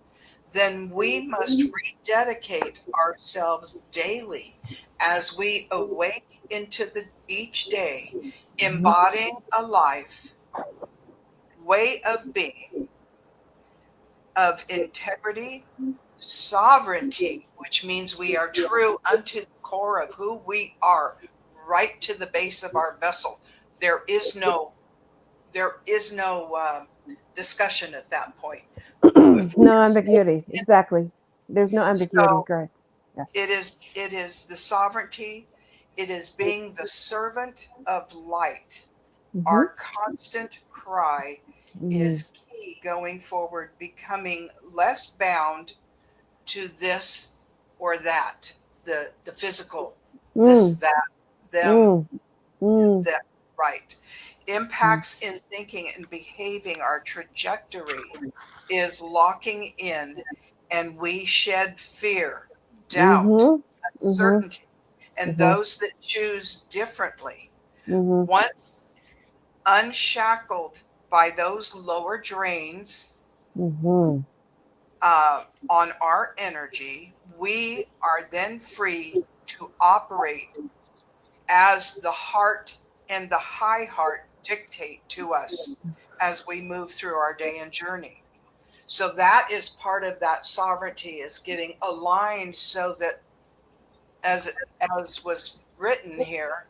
[SPEAKER 2] then we must rededicate ourselves daily as we awake into each day, embodying a life, way of being, of integrity, sovereignty, which means we are true unto the core of who we are, right to the base of our vessel. There is no discussion at that point.
[SPEAKER 3] No ambiguity. Exactly. There's no ambiguity.
[SPEAKER 2] So
[SPEAKER 3] Correct. Yeah.
[SPEAKER 2] it is the sovereignty. It is being the servant of light. Our constant cry is key going forward, becoming less bound to this or that, the physical, this, that, them, that, right. Impacts in thinking and behaving, our trajectory is locking in, and we shed fear, doubt, uncertainty, and those that choose differently. Once unshackled by those lower drains on our energy, we are then free to operate as the heart and the high heart dictate to us as we move through our day and journey. So that is part of that sovereignty, is getting aligned so that as was written here,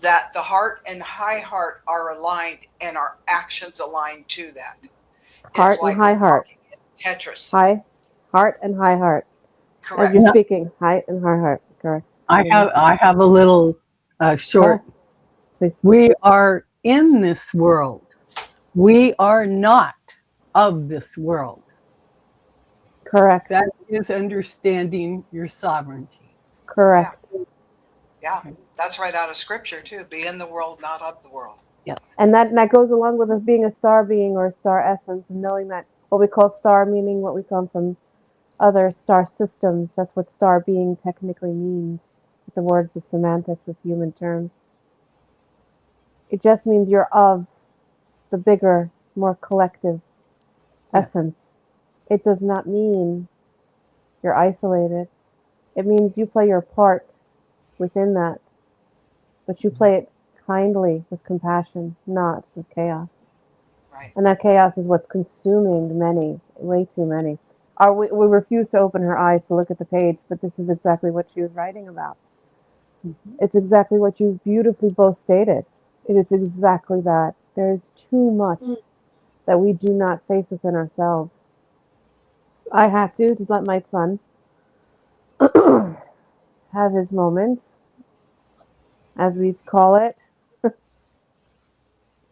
[SPEAKER 2] that the heart and high heart are aligned and our actions aligned to that.
[SPEAKER 3] Heart
[SPEAKER 2] It's like
[SPEAKER 3] and high heart.
[SPEAKER 2] Tetris.
[SPEAKER 3] High heart and high heart.
[SPEAKER 2] Correct.
[SPEAKER 3] As you're speaking, high and high heart. Correct.
[SPEAKER 1] I have a little short.
[SPEAKER 3] Please.
[SPEAKER 1] We are in this world. We are not of this world.
[SPEAKER 3] Correct.
[SPEAKER 1] That is understanding your sovereignty.
[SPEAKER 3] Correct.
[SPEAKER 2] Yeah, that's right out of scripture too. Be in the world, not of the world.
[SPEAKER 1] Yes.
[SPEAKER 3] And that goes along with us being a star being or star essence, and knowing that what we call star, meaning what we come from other star systems. That's what star being technically means, with the words of semantics of human terms. It just means you're of the bigger, more collective essence. It does not mean you're isolated. It means you play your part within that, but you play it kindly, with compassion, not with chaos.
[SPEAKER 2] Right.
[SPEAKER 3] And that chaos is what's consuming many, way too many. We refuse to open her eyes to look at the page, but this is exactly what she was writing about. It's exactly what you beautifully both stated. It is exactly that. There is too much that we do not face within ourselves. I have to let my son have his moments, as we call it.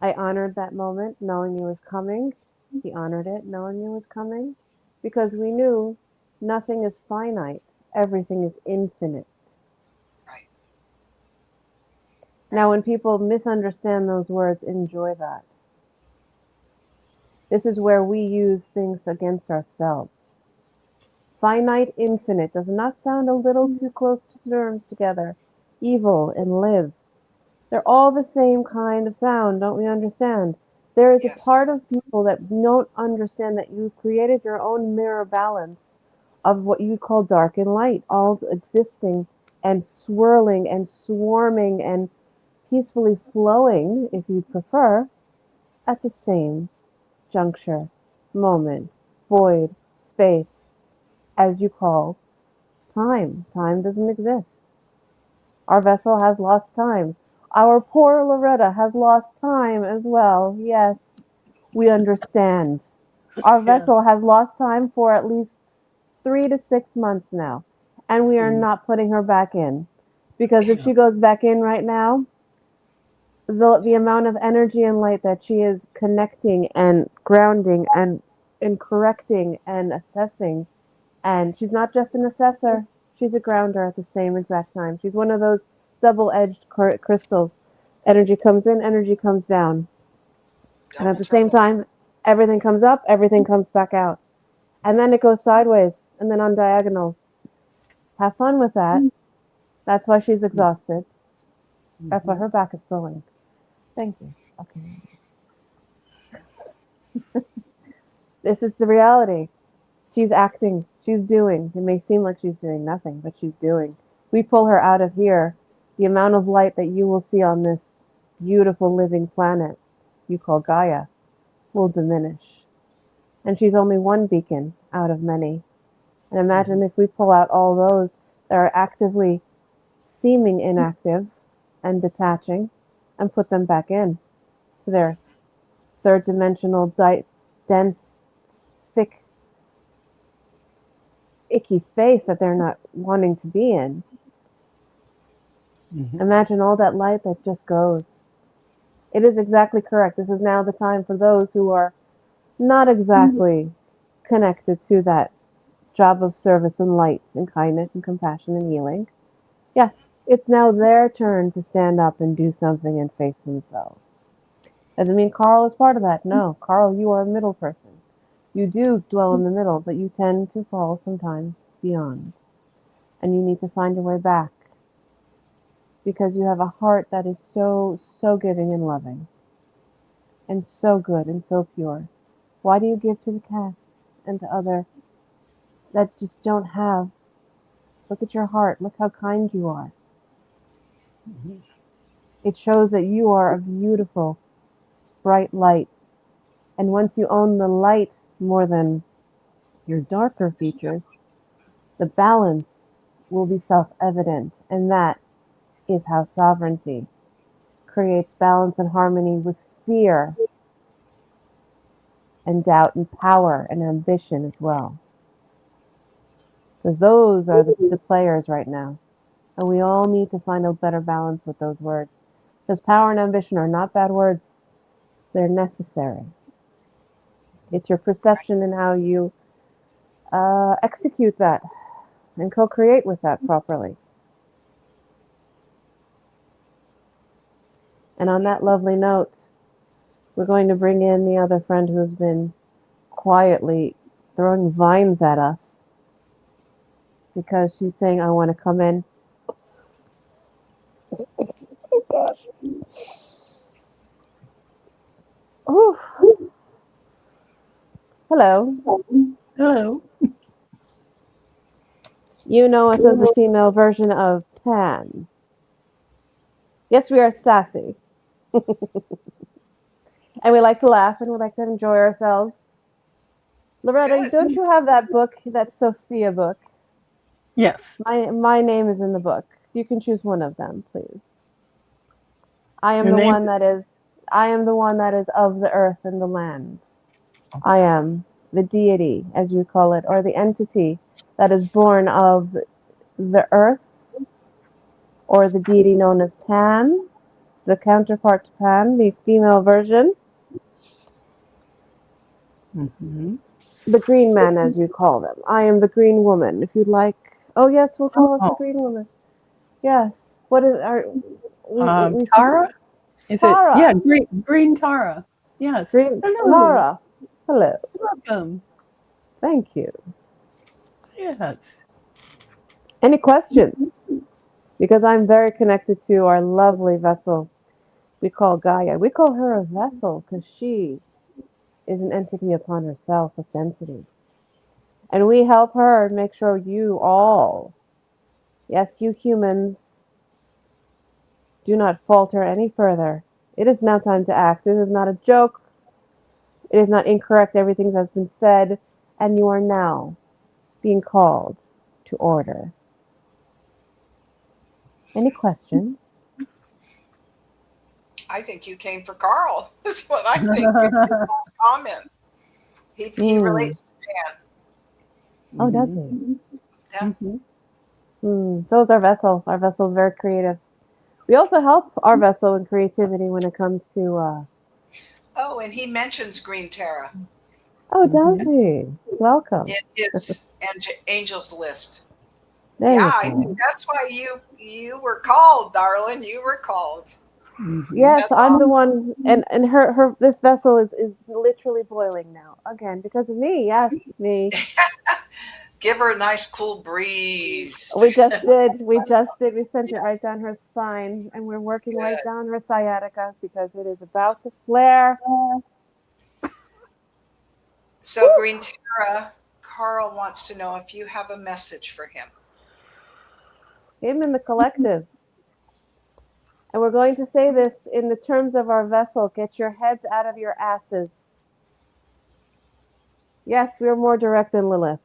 [SPEAKER 3] I honored that moment knowing it was coming. He honored it knowing it was coming, because we knew nothing is finite. everything is infinite.
[SPEAKER 2] Right.
[SPEAKER 3] Now, when people misunderstand those words, enjoy that. This is where we use things against ourselves. Finite, infinite does not sound a little too close to terms together. Evil and live. They're all the same kind of sound, don't we understand? There is a
[SPEAKER 2] Yes.
[SPEAKER 3] part of people that don't understand that you've created your own mirror balance of what you call dark and light, all existing and swirling and swarming and peacefully flowing, if you prefer, at the same juncture, moment, void, space, as you call time. Time doesn't exist. Our vessel has lost time. Our poor Loretta has lost time as well. Yes, we understand. Our
[SPEAKER 1] Yeah.
[SPEAKER 3] vessel has lost time for at least 3 to 6 months now, and we are not putting her back in. Because if she goes back in right now, the amount of energy and light that she is connecting and grounding and correcting and assessing, and she's not just an assessor, she's a grounder at the same exact time. She's one of those double-edged crystals. Energy comes in, energy comes down. And at
[SPEAKER 2] Double
[SPEAKER 3] the same
[SPEAKER 2] trouble.
[SPEAKER 3] time, everything comes up, everything comes back out. And then it goes sideways and then on diagonal. Have fun with that. That's why she's exhausted. That's why her back is pulling. Thank you. Okay. This is the reality. She's acting. She's doing. It may seem like she's doing nothing, but she's doing. We pull her out of here. The amount of light that you will see on this beautiful living planet you call Gaia will diminish. And she's only one beacon out of many. And imagine if we pull out all those that are actively seeming inactive and detaching and put them back in to their third dimensional, dense, thick, icky space that they're not wanting to be in. Imagine all that light that just goes. It is exactly correct. This is now the time for those who are not exactly connected to that job of service and light and kindness and compassion and healing. Yeah, it's now their turn to stand up and do something and face themselves. Doesn't mean Carl is part of that. No, Carl, you are a middle person. You do dwell in the middle, but you tend to fall sometimes beyond. And you need to find your way back. Because you have a heart that is so, so giving and loving. And so good and so pure. Why do you give to the cats and to other that just don't have? Look at your heart. Look how kind you are. It shows that you are a beautiful, bright light. And once you own the light more than your darker features, the balance will be self-evident. And that is how sovereignty creates balance and harmony with fear and doubt and power and ambition as well. Because those are the players right now. And we all need to find a better balance with those words. Because power and ambition are not bad words. They're necessary. It's your perception and how you execute that and co-create with that properly. And on that lovely note, we're going to bring in the other friend who's been quietly throwing vines at us because she's saying, I want to come in. Oh, gosh. Oh. Hello.
[SPEAKER 1] Hello.
[SPEAKER 3] You know us as the female version of Pan. Yes, we are sassy. And we like to laugh and we like to enjoy ourselves. Loretta,
[SPEAKER 2] Good.
[SPEAKER 3] don't you have that book, that Sophia book?
[SPEAKER 1] Yes.
[SPEAKER 3] My name is in the book. You can choose one of them, please. I am
[SPEAKER 1] Your
[SPEAKER 3] the
[SPEAKER 1] name?
[SPEAKER 3] one that is of the earth and the land. I am the deity, as you call it, or the entity that is born of the earth, or the deity known as Pan, the counterpart to Pan, the female version,
[SPEAKER 1] Mm-hmm.
[SPEAKER 3] the green man, as you call them. I am the green woman. If you'd like, Oh yes, we'll call us the
[SPEAKER 1] Oh,
[SPEAKER 3] green woman. Yes. What is our we see
[SPEAKER 1] Tara? Is it? Yeah,
[SPEAKER 3] Tara.
[SPEAKER 1] green Tara. Yes.
[SPEAKER 3] Green
[SPEAKER 1] Hello.
[SPEAKER 3] Tara. Hello.
[SPEAKER 1] Welcome.
[SPEAKER 3] Thank you.
[SPEAKER 1] Yes.
[SPEAKER 3] Any questions? Because I'm very connected to our lovely vessel we call Gaia. We call her a vessel because she is an entity upon herself with density. And we help her make sure you all, yes, you humans, do not falter any further. It is now time to act. This is not a joke. It is not incorrect. Everything has been said, and you are now being called to order. Any questions?
[SPEAKER 2] I think you came for Carl. Is what I think. His last comment. He
[SPEAKER 3] Mm.
[SPEAKER 2] relates to Jan.
[SPEAKER 3] Oh, does
[SPEAKER 1] Mhm.
[SPEAKER 3] he?
[SPEAKER 2] Yeah.
[SPEAKER 1] Mhm.
[SPEAKER 3] So is our vessel. Our vessel is very creative. We also help our vessel in creativity when it comes to.
[SPEAKER 2] Oh, and he mentions Green Terra
[SPEAKER 3] Oh, does
[SPEAKER 1] Mhm.
[SPEAKER 3] he? Welcome.
[SPEAKER 2] in his angels list.
[SPEAKER 3] There
[SPEAKER 2] Yeah,
[SPEAKER 3] you
[SPEAKER 2] I think
[SPEAKER 3] go.
[SPEAKER 2] that's why you were called, darling. You were called.
[SPEAKER 1] Mhm.
[SPEAKER 3] Yes,
[SPEAKER 2] That's
[SPEAKER 3] I'm
[SPEAKER 2] all.
[SPEAKER 3] the one, and her this vessel is literally boiling now again because of me. Yes, me.
[SPEAKER 2] Give her a nice cool breeze.
[SPEAKER 3] We just did. We just did. We sent it
[SPEAKER 2] Yeah,
[SPEAKER 3] right down her spine, and we're working right
[SPEAKER 2] good.
[SPEAKER 3] down her sciatica because it is about to flare.
[SPEAKER 2] So,
[SPEAKER 3] Woo!
[SPEAKER 2] Green Terra, Carl wants to know if you have a message for him.
[SPEAKER 3] Him in the collective. And we're going to say this in the terms of our vessel. Get your heads out of your asses. Yes, we're more direct than Lilith.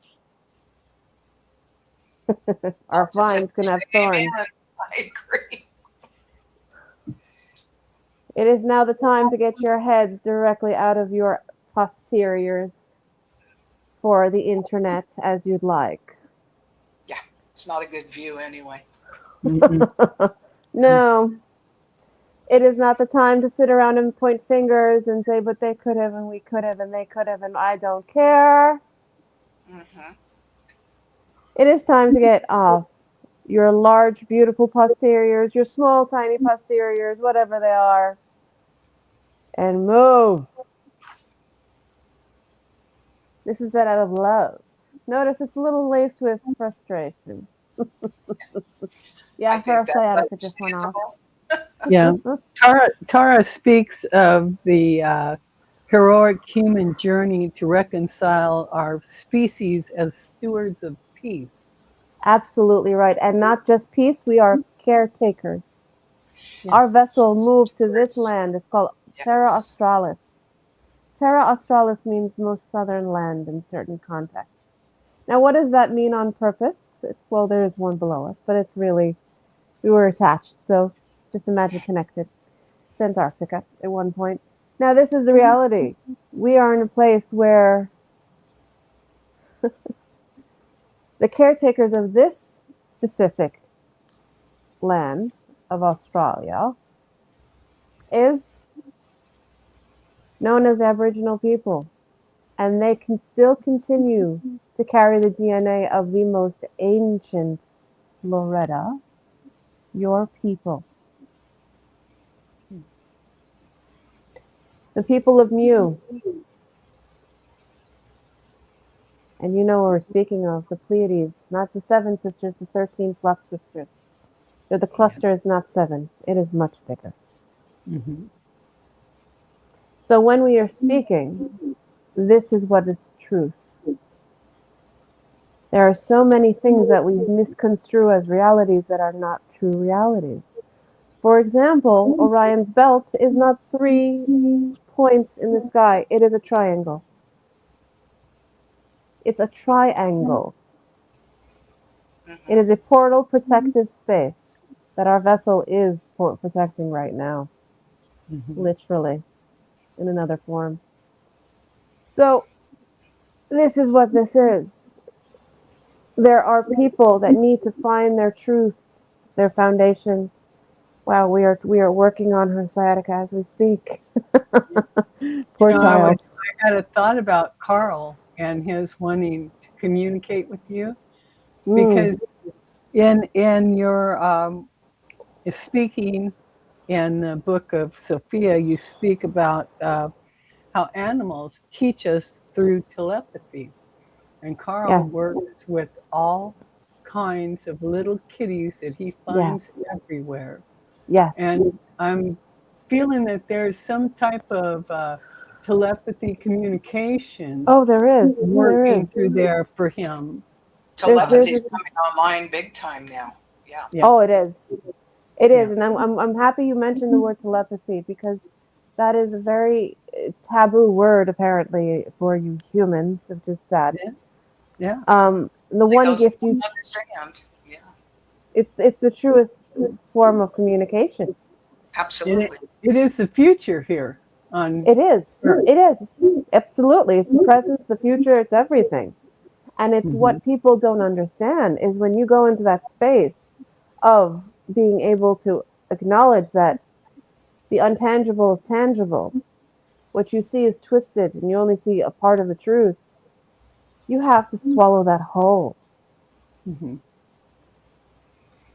[SPEAKER 3] Our
[SPEAKER 2] I'll just have
[SPEAKER 3] vines
[SPEAKER 2] to
[SPEAKER 3] can have
[SPEAKER 2] say
[SPEAKER 3] thorns.
[SPEAKER 2] amen. I agree.
[SPEAKER 3] It is now the time to get your heads directly out of your posteriors for the internet as you'd like.
[SPEAKER 2] Yeah, it's not a good view anyway.
[SPEAKER 1] Mhm.
[SPEAKER 3] No, it is not the time to sit around and point fingers and say, but they could have, and we could have, and they could have, and I don't care.
[SPEAKER 2] Hmm.
[SPEAKER 3] It is time to get off your large, beautiful posteriors, your small, tiny posteriors, whatever they are, and move. This is said out of love. Notice it's a little laced with frustration.
[SPEAKER 2] I
[SPEAKER 3] Yeah,
[SPEAKER 2] think
[SPEAKER 3] her
[SPEAKER 2] that's
[SPEAKER 3] sciatica just went off.
[SPEAKER 2] understandable.
[SPEAKER 1] Yeah. Tara speaks of the heroic human journey to reconcile our species as stewards of peace.
[SPEAKER 3] Absolutely right. And not just peace, we are caretakers.
[SPEAKER 1] Yes.
[SPEAKER 3] Our vessel moved to this
[SPEAKER 2] Stewards.
[SPEAKER 3] land. It's called Terra
[SPEAKER 2] Yes.
[SPEAKER 3] Australis. Terra Australis means most southern land in certain contexts. Now, what does that mean on purpose? Well, there is one below us, but it's really, we were attached. So just imagine connected to Antarctica at one point. Now, this is the reality. We are in a place where the caretakers of this specific land of Australia is known as Aboriginal people. And they can still continue to carry the DNA of the most ancient Loretta, your people. The people of Mu. And you know what we're speaking of, the Pleiades, not the 7 sisters, the 13 plus sisters. The
[SPEAKER 1] Yeah.
[SPEAKER 3] cluster is not 7, it is much bigger.
[SPEAKER 1] Mhm.
[SPEAKER 3] So when we are speaking, this is what is truth. There are so many things that we misconstrue as realities that are not true realities. For example, Orion's belt is not 3 points in the sky, it is a triangle. It's a triangle. It
[SPEAKER 2] Hmm.
[SPEAKER 3] is a portal protective space that our vessel is protecting right now,
[SPEAKER 1] Mhm.
[SPEAKER 3] literally, in another form. So, this is what this is. There are people that need to find their truth, their foundation. Wow, we are working on her sciatica as we speak.
[SPEAKER 1] You
[SPEAKER 3] Poor
[SPEAKER 1] know,
[SPEAKER 3] child.
[SPEAKER 1] I had a thought about Carl and his wanting to communicate with you
[SPEAKER 3] Mm,
[SPEAKER 1] because In your speaking in the book of Sophia, you speak about how animals teach us through telepathy. And Carl
[SPEAKER 3] Yes,
[SPEAKER 1] works with all kinds of little kitties that he
[SPEAKER 3] yes,
[SPEAKER 1] finds everywhere.
[SPEAKER 3] yes.
[SPEAKER 1] And I'm feeling that there's some type of telepathy communication
[SPEAKER 3] Oh, there is. There is.
[SPEAKER 1] working through there for him.
[SPEAKER 3] There's
[SPEAKER 2] Telepathy's coming online big time now. Yeah.
[SPEAKER 1] Yeah,
[SPEAKER 3] oh, it is. It is,
[SPEAKER 1] yeah,
[SPEAKER 3] and I'm happy you mentioned the word telepathy because that is a very taboo word apparently for you humans, which is sad.
[SPEAKER 1] yeah, yeah.
[SPEAKER 3] The
[SPEAKER 2] Only
[SPEAKER 3] one
[SPEAKER 2] those that
[SPEAKER 3] gift
[SPEAKER 2] don't
[SPEAKER 3] you
[SPEAKER 2] understand. Yeah.
[SPEAKER 3] it's the truest form of communication.
[SPEAKER 1] And
[SPEAKER 2] Absolutely.
[SPEAKER 1] it is the future here on
[SPEAKER 3] It is.
[SPEAKER 1] Earth.
[SPEAKER 3] It is. Absolutely. It's the present, the future, it's everything. And it's
[SPEAKER 1] Hmm.
[SPEAKER 3] what people don't understand is when you go into that space of being able to acknowledge that the untangible is tangible, what you see is twisted and you only see a part of the truth, you have to swallow that whole.
[SPEAKER 1] Hmm.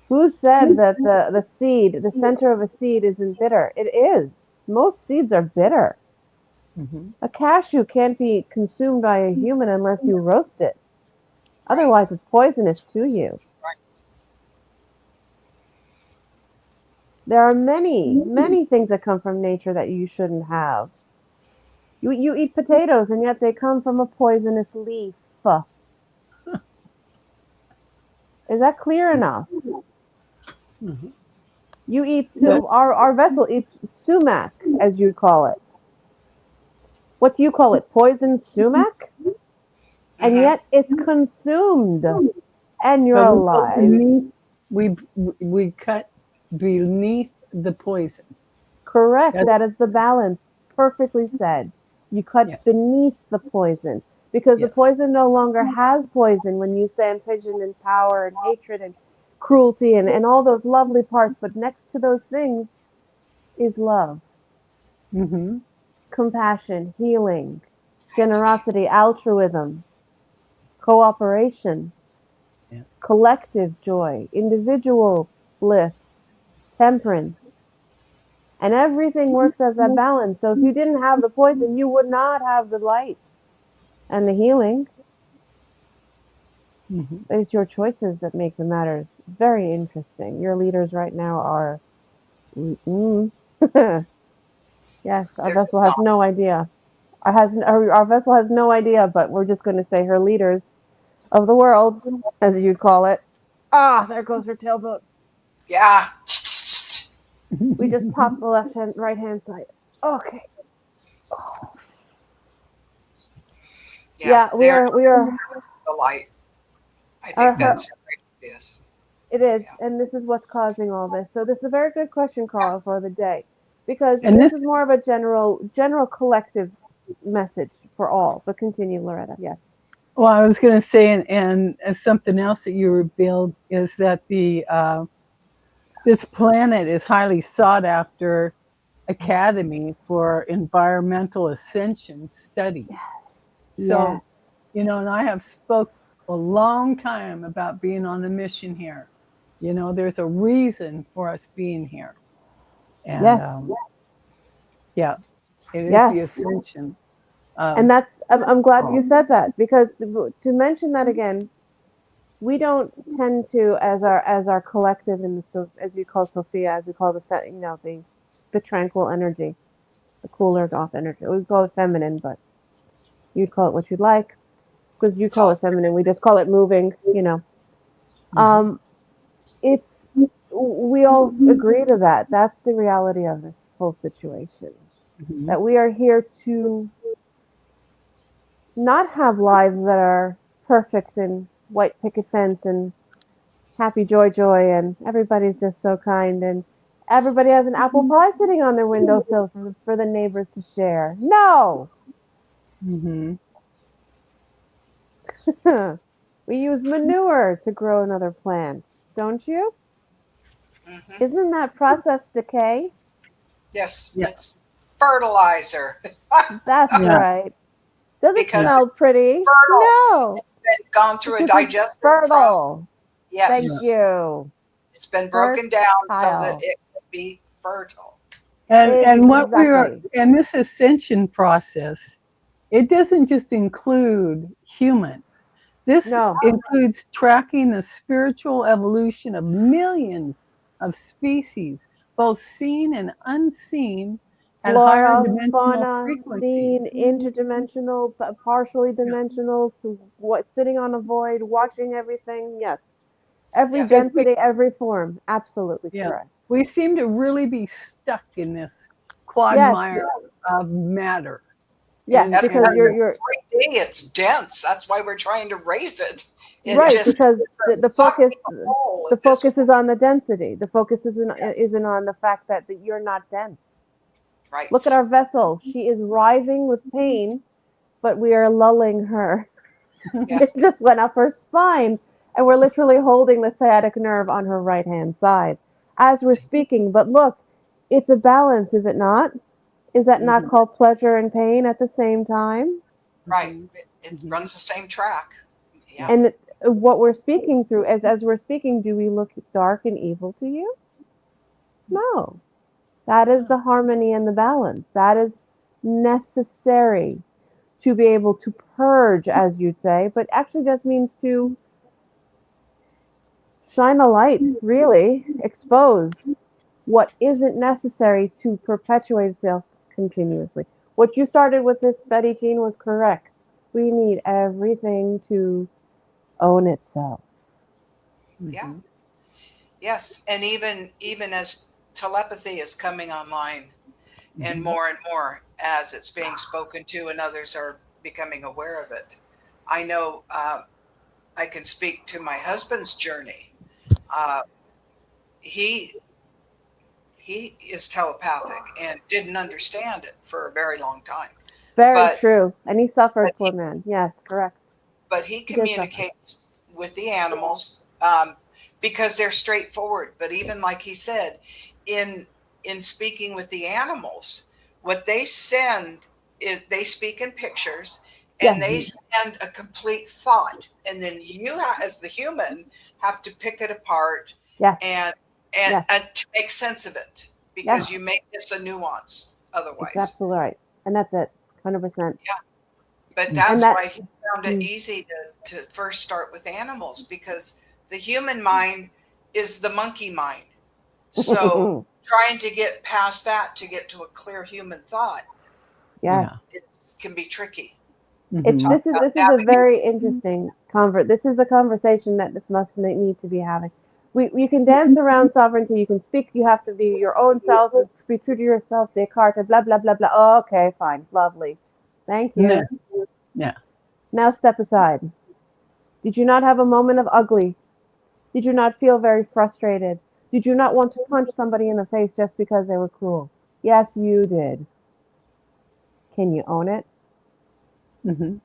[SPEAKER 3] Who said that the seed, the center of a seed isn't bitter? It is. Most seeds are bitter.
[SPEAKER 1] Hmm.
[SPEAKER 3] A cashew can't be consumed by a human unless you roast it.
[SPEAKER 2] Right.
[SPEAKER 3] Otherwise, it's poisonous to you.
[SPEAKER 2] Right.
[SPEAKER 3] There are many, many things that come from nature that you shouldn't have. You eat potatoes, and yet they come from a poisonous leaf. Is that clear enough?
[SPEAKER 1] Hmm.
[SPEAKER 3] You eat,
[SPEAKER 1] But
[SPEAKER 3] our vessel eats sumac, as you'd call it. What do you call it? Poison sumac? And
[SPEAKER 2] Mm-hmm.
[SPEAKER 3] yet it's consumed, and you're
[SPEAKER 1] but we go
[SPEAKER 3] alive.
[SPEAKER 1] beneath, we we cut beneath the poison.
[SPEAKER 3] Correct.
[SPEAKER 1] That's
[SPEAKER 3] That is the balance. Perfectly said. You cut
[SPEAKER 1] yeah,
[SPEAKER 3] beneath the poison because the
[SPEAKER 1] yes.
[SPEAKER 3] poison no longer has poison when you say pigeon and power and hatred and cruelty and all those lovely parts. But next to those things is love,
[SPEAKER 1] Hmm.
[SPEAKER 3] compassion, healing, generosity, altruism, cooperation,
[SPEAKER 1] Yeah.
[SPEAKER 3] collective joy, individual bliss, temperance. And everything works as a balance. So if you didn't have the poison, you would not have the light and the healing.
[SPEAKER 1] Hmm.
[SPEAKER 3] It's your choices that make the matters very interesting. Your leaders right now are, yes, our
[SPEAKER 2] They're
[SPEAKER 3] vessel
[SPEAKER 2] just
[SPEAKER 3] has
[SPEAKER 2] not.
[SPEAKER 3] no idea. Our vessel has no idea, but we're just going to say her leaders of the world, as you'd call it. Ah, there goes her tailboat.
[SPEAKER 2] Yeah.
[SPEAKER 3] We just popped the left hand, right hand side. Okay.
[SPEAKER 2] Yeah.
[SPEAKER 3] Yeah, we
[SPEAKER 2] They're
[SPEAKER 3] are. We are.
[SPEAKER 2] the light. I
[SPEAKER 3] Our
[SPEAKER 2] think
[SPEAKER 3] her.
[SPEAKER 2] that's right. This.
[SPEAKER 3] It is,
[SPEAKER 2] Yeah.
[SPEAKER 3] and this is what's causing all this. So this is a very good question,
[SPEAKER 2] Yes.
[SPEAKER 3] Carl, for the day, because
[SPEAKER 1] And
[SPEAKER 3] this
[SPEAKER 1] this,
[SPEAKER 3] is more of a general collective message for all. But continue, Loretta. Yes.
[SPEAKER 1] well, I was going to say, and something else that you revealed is that the this planet is highly sought after academy for environmental ascension studies. So,
[SPEAKER 3] Yes.
[SPEAKER 1] and I have spoke a long time about being on a mission here. There's a reason for us being here, and
[SPEAKER 3] Yes.
[SPEAKER 1] yeah, it is the
[SPEAKER 3] Yes.
[SPEAKER 1] ascension
[SPEAKER 3] And
[SPEAKER 1] of.
[SPEAKER 3] that's. I'm glad you said that because to mention that again, we don't tend to as our collective in the as you call Sophia, as you call the tranquil energy, the cooler off energy. We call it feminine, but you'd call it what you'd like because you
[SPEAKER 2] It's
[SPEAKER 3] call it
[SPEAKER 2] also.
[SPEAKER 3] feminine. We just call it moving.
[SPEAKER 1] Mhm,
[SPEAKER 3] Um, it's we all agree to that. That's the reality of this whole situation.
[SPEAKER 1] mhm,
[SPEAKER 3] That we are here to not have lives that are perfect and white picket fence and happy joy and everybody's just so kind and everybody has an apple pie sitting on their windowsill for the neighbors to share. No,
[SPEAKER 1] mhm.
[SPEAKER 3] we use manure to grow another plant, don't you?
[SPEAKER 2] Mm-hmm.
[SPEAKER 3] Isn't that process decay?
[SPEAKER 2] Yes.
[SPEAKER 1] Yeah,
[SPEAKER 2] It's fertilizer
[SPEAKER 3] That's
[SPEAKER 1] yeah,
[SPEAKER 3] right. Does it
[SPEAKER 1] yeah,
[SPEAKER 2] because
[SPEAKER 3] smell
[SPEAKER 2] it's
[SPEAKER 3] pretty?
[SPEAKER 2] fertile.
[SPEAKER 3] No,
[SPEAKER 2] It's been gone through a
[SPEAKER 3] because it's
[SPEAKER 2] digestive process.
[SPEAKER 3] fertile. Thank
[SPEAKER 2] Yes.
[SPEAKER 3] you.
[SPEAKER 2] It's been broken down so that
[SPEAKER 3] Fertile.
[SPEAKER 2] it can be fertile.
[SPEAKER 1] And what we are,
[SPEAKER 3] Exactly.
[SPEAKER 1] and this ascension process, it doesn't just include humans. This
[SPEAKER 3] No.
[SPEAKER 1] includes tracking the spiritual evolution of millions of species, both seen and unseen, at higher
[SPEAKER 3] Flora,
[SPEAKER 1] dimensional
[SPEAKER 3] fauna, seen,
[SPEAKER 1] frequencies.
[SPEAKER 3] interdimensional, partially dimensional, so what sitting on a void, watching everything. Yes. Every
[SPEAKER 2] Yes.
[SPEAKER 3] density, every form. Absolutely
[SPEAKER 1] Yeah.
[SPEAKER 3] correct.
[SPEAKER 1] We seem to really be stuck in this
[SPEAKER 3] Yes.
[SPEAKER 1] quagmire of matter.
[SPEAKER 3] Yes,
[SPEAKER 1] And-
[SPEAKER 2] That's
[SPEAKER 3] because
[SPEAKER 2] part
[SPEAKER 1] and-
[SPEAKER 2] of
[SPEAKER 3] you're
[SPEAKER 2] 3D. It's dense. That's why we're trying to raise it. It
[SPEAKER 3] right,
[SPEAKER 2] just
[SPEAKER 3] because the focus
[SPEAKER 2] sucking a hole
[SPEAKER 3] the
[SPEAKER 2] at this
[SPEAKER 3] focus is on the density. The focus
[SPEAKER 2] Yes.
[SPEAKER 3] isn't on the fact that you're not dense.
[SPEAKER 2] Right.
[SPEAKER 3] Look at our vessel. She is writhing with pain, but we are lulling her.
[SPEAKER 2] Yes.
[SPEAKER 3] It just went up her spine, and we're literally holding the sciatic nerve on her right hand side as we're speaking. But look, it's a balance, is it not? Is that not
[SPEAKER 1] Mhm.
[SPEAKER 3] called pleasure and pain at the same time?
[SPEAKER 2] Right.
[SPEAKER 1] Mhm.
[SPEAKER 2] It
[SPEAKER 1] Mhm.
[SPEAKER 2] runs the same track. Yeah.
[SPEAKER 3] And what we're speaking through, as we're speaking, do we look dark and evil to you? No. That is the harmony and the balance. That is necessary to be able to purge, as you'd say, but actually just means to shine a light, really, expose what isn't necessary to perpetuate itself continuously. What you started with this, Betty Jean, was correct. We need everything to own itself.
[SPEAKER 2] Yeah.
[SPEAKER 1] Mhm.
[SPEAKER 2] Yes. And even as telepathy is coming online and
[SPEAKER 1] Mhm.
[SPEAKER 2] more as it's being spoken to and others are becoming aware of it. I know I can speak to my husband's journey. Uh, he he is telepathic and didn't understand it for a very long time.
[SPEAKER 3] Very
[SPEAKER 2] But
[SPEAKER 3] true. And he suffered,
[SPEAKER 2] but
[SPEAKER 3] poor man. Yes, correct.
[SPEAKER 2] but he
[SPEAKER 3] He did suffer.
[SPEAKER 2] communicates with the animals because they're straightforward. But even like he said, in in speaking with the animals, what they send is they speak in pictures and
[SPEAKER 3] Yes,
[SPEAKER 2] they send a complete thought, and then you as the human have to pick it apart
[SPEAKER 3] yes,
[SPEAKER 2] and
[SPEAKER 3] yes,
[SPEAKER 2] and to make sense of it
[SPEAKER 3] yes.
[SPEAKER 2] because you make this a nuance
[SPEAKER 3] It's
[SPEAKER 2] otherwise.
[SPEAKER 3] absolutely right. And that's it. 100%.
[SPEAKER 2] But
[SPEAKER 1] Mhm.
[SPEAKER 3] And
[SPEAKER 2] that's
[SPEAKER 3] that,
[SPEAKER 2] why he found it easy to first start with animals because the human mind is the monkey mind. So trying to get past that to get to a clear human thought,
[SPEAKER 3] yes.
[SPEAKER 1] Yeah.
[SPEAKER 2] it can be tricky.
[SPEAKER 3] It's
[SPEAKER 1] Mhm.
[SPEAKER 2] Talk about
[SPEAKER 3] this is a
[SPEAKER 2] navigating.
[SPEAKER 3] very interesting this is a conversation that this must need to be having. You can dance around sovereignty, you can speak, you have to be your own self, be true to yourself, Descartes, blah blah blah blah. Oh, okay, fine, lovely. Thank you.
[SPEAKER 1] Yeah. Yeah.
[SPEAKER 3] Now step aside. Did you not have a moment of ugly? Did you not feel very frustrated? Did you not want to punch somebody in the face just because they were cruel? Yes, you did. Can you own it?
[SPEAKER 1] Mhm.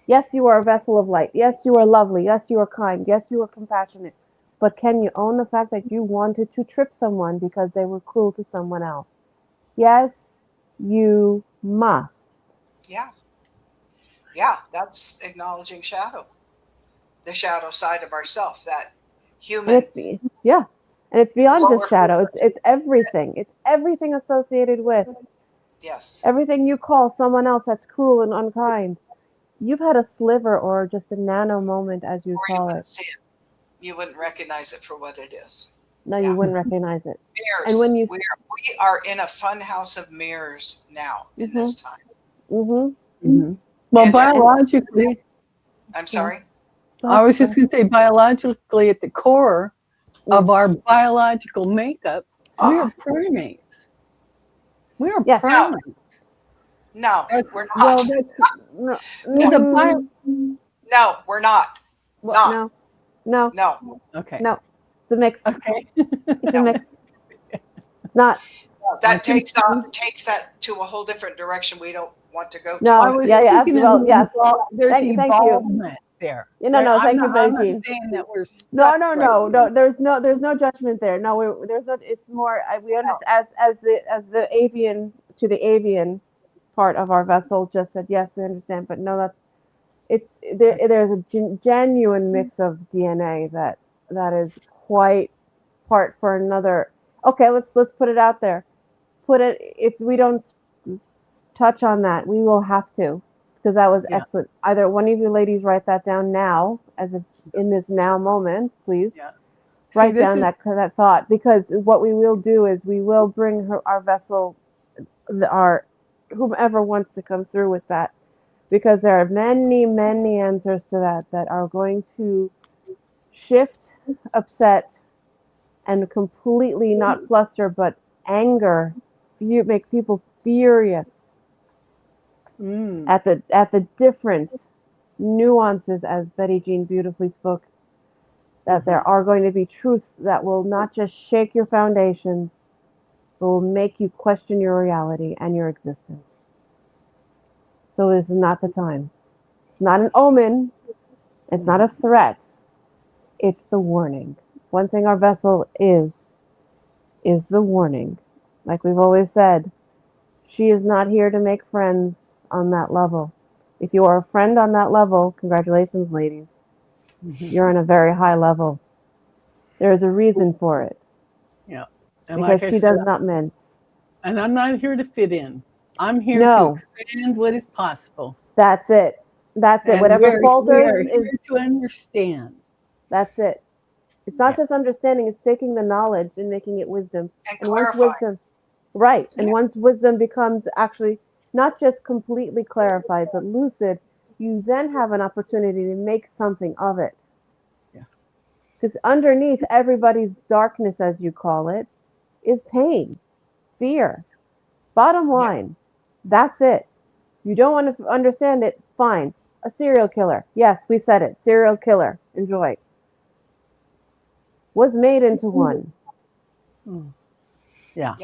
[SPEAKER 3] Yes, you are a vessel of light. Yes, you are lovely. Yes, you are kind. Yes, you are compassionate. But can you own the fact that you wanted to trip someone because they were cruel to someone else? Yes, you must.
[SPEAKER 2] Yeah. Yeah. That's acknowledging shadow, the shadow side of ourself, that
[SPEAKER 3] And
[SPEAKER 2] human
[SPEAKER 3] yeah, and it's beyond
[SPEAKER 2] lower
[SPEAKER 3] just shadow.
[SPEAKER 2] frequency.
[SPEAKER 3] It's everything. It's everything associated with
[SPEAKER 2] Yes.
[SPEAKER 3] everything you call someone else that's cruel and unkind. You've had a sliver or just a nano moment, as you
[SPEAKER 2] Or you
[SPEAKER 3] call
[SPEAKER 2] wouldn't
[SPEAKER 3] it.
[SPEAKER 2] see it. You wouldn't recognize it for what it is.
[SPEAKER 3] No, you
[SPEAKER 2] Yeah.
[SPEAKER 3] wouldn't recognize it. And
[SPEAKER 2] Mirrors.
[SPEAKER 3] when you,
[SPEAKER 2] We are in a fun house of mirrors now in
[SPEAKER 3] mm-hmm,
[SPEAKER 2] this time.
[SPEAKER 3] mm-hmm,
[SPEAKER 1] Mhm. Well,
[SPEAKER 2] And
[SPEAKER 1] biologically,
[SPEAKER 2] I'm
[SPEAKER 3] yeah.
[SPEAKER 2] sorry.
[SPEAKER 1] I was just going to say, biologically, at the core of our biological makeup, we are primates. We are
[SPEAKER 3] Yes.
[SPEAKER 2] No,
[SPEAKER 1] primates.
[SPEAKER 2] no,
[SPEAKER 1] That's,
[SPEAKER 2] we're
[SPEAKER 1] well,
[SPEAKER 2] not.
[SPEAKER 1] that's
[SPEAKER 3] No,
[SPEAKER 2] No,
[SPEAKER 1] the bio.
[SPEAKER 2] no, we're not.
[SPEAKER 3] what?
[SPEAKER 2] Not.
[SPEAKER 3] No, no,
[SPEAKER 2] No,
[SPEAKER 1] Okay.
[SPEAKER 3] no. It's a mix.
[SPEAKER 1] Okay.
[SPEAKER 3] It's a
[SPEAKER 2] no.
[SPEAKER 3] mix. Not.
[SPEAKER 1] I
[SPEAKER 2] That
[SPEAKER 1] think
[SPEAKER 2] takes that to a whole different direction we don't want to go to.
[SPEAKER 1] I
[SPEAKER 3] No.
[SPEAKER 1] was
[SPEAKER 3] Yeah, yeah.
[SPEAKER 1] thinking of
[SPEAKER 3] Well, yes.
[SPEAKER 1] there's
[SPEAKER 3] Thank you.
[SPEAKER 1] evolvement there.
[SPEAKER 3] No, no.
[SPEAKER 1] I'm
[SPEAKER 3] Thank you,
[SPEAKER 1] not,
[SPEAKER 3] Betty
[SPEAKER 1] I'm not
[SPEAKER 3] Jean.
[SPEAKER 1] saying that we're
[SPEAKER 3] No,
[SPEAKER 1] stuck
[SPEAKER 3] no,
[SPEAKER 1] right
[SPEAKER 3] no,
[SPEAKER 1] now.
[SPEAKER 3] no. There's no judgment there. No, there's no. It's more. We understand as the avian to the avian part of our vessel just said yes, we understand. But no, that's it's there. There's a genuine mix of DNA that that is quite part for another. Okay, let's put it out there. Put it, if we don't touch on that, we will have to, because that was
[SPEAKER 1] Yeah.
[SPEAKER 3] excellent. Either one of you ladies write that down now, as if in this now moment, please.
[SPEAKER 1] Yeah.
[SPEAKER 3] Write
[SPEAKER 1] See, this
[SPEAKER 3] down
[SPEAKER 1] is
[SPEAKER 3] that thought, because what we will do is we will bring our vessel, our whomever wants to come through with that, because there are many answers to that are going to shift, upset, and completely not fluster, but anger, make people furious at the different nuances, as Betty Jean beautifully spoke. That there are going to be truths that will not just shake your foundations, but will make you question your reality and your existence. So this is not the time. It's not an omen. It's not a threat. It's the warning. One thing our vessel is the warning. Like we've always said, she is not here to make friends on that level. If you are a friend on that level, congratulations, ladies. You're on a very high level. There is a reason for it.
[SPEAKER 1] Yeah. And
[SPEAKER 3] because
[SPEAKER 1] like I
[SPEAKER 3] she
[SPEAKER 1] said,
[SPEAKER 3] does not mince.
[SPEAKER 1] and I'm not here to fit in. I'm here
[SPEAKER 3] No.
[SPEAKER 1] to expand what is possible.
[SPEAKER 3] That's it. That's it.
[SPEAKER 1] And
[SPEAKER 3] Whatever
[SPEAKER 1] we are
[SPEAKER 3] falters is.
[SPEAKER 1] here to understand.
[SPEAKER 3] That's it. It's not
[SPEAKER 1] Yeah.
[SPEAKER 3] just understanding, it's taking the knowledge and making it wisdom.
[SPEAKER 2] And
[SPEAKER 3] once
[SPEAKER 2] clarifying.
[SPEAKER 3] wisdom, right. And
[SPEAKER 2] Yeah.
[SPEAKER 3] once wisdom becomes actually not just completely clarified, but lucid, you then have an opportunity to make something of it.
[SPEAKER 1] Yeah.
[SPEAKER 3] Because underneath everybody's darkness, as you call it, is pain, fear. Bottom line, that's it. You don't want to understand it, fine. A serial killer. Yes, we said it. Serial killer. Enjoy. Was made into one.
[SPEAKER 1] Yeah.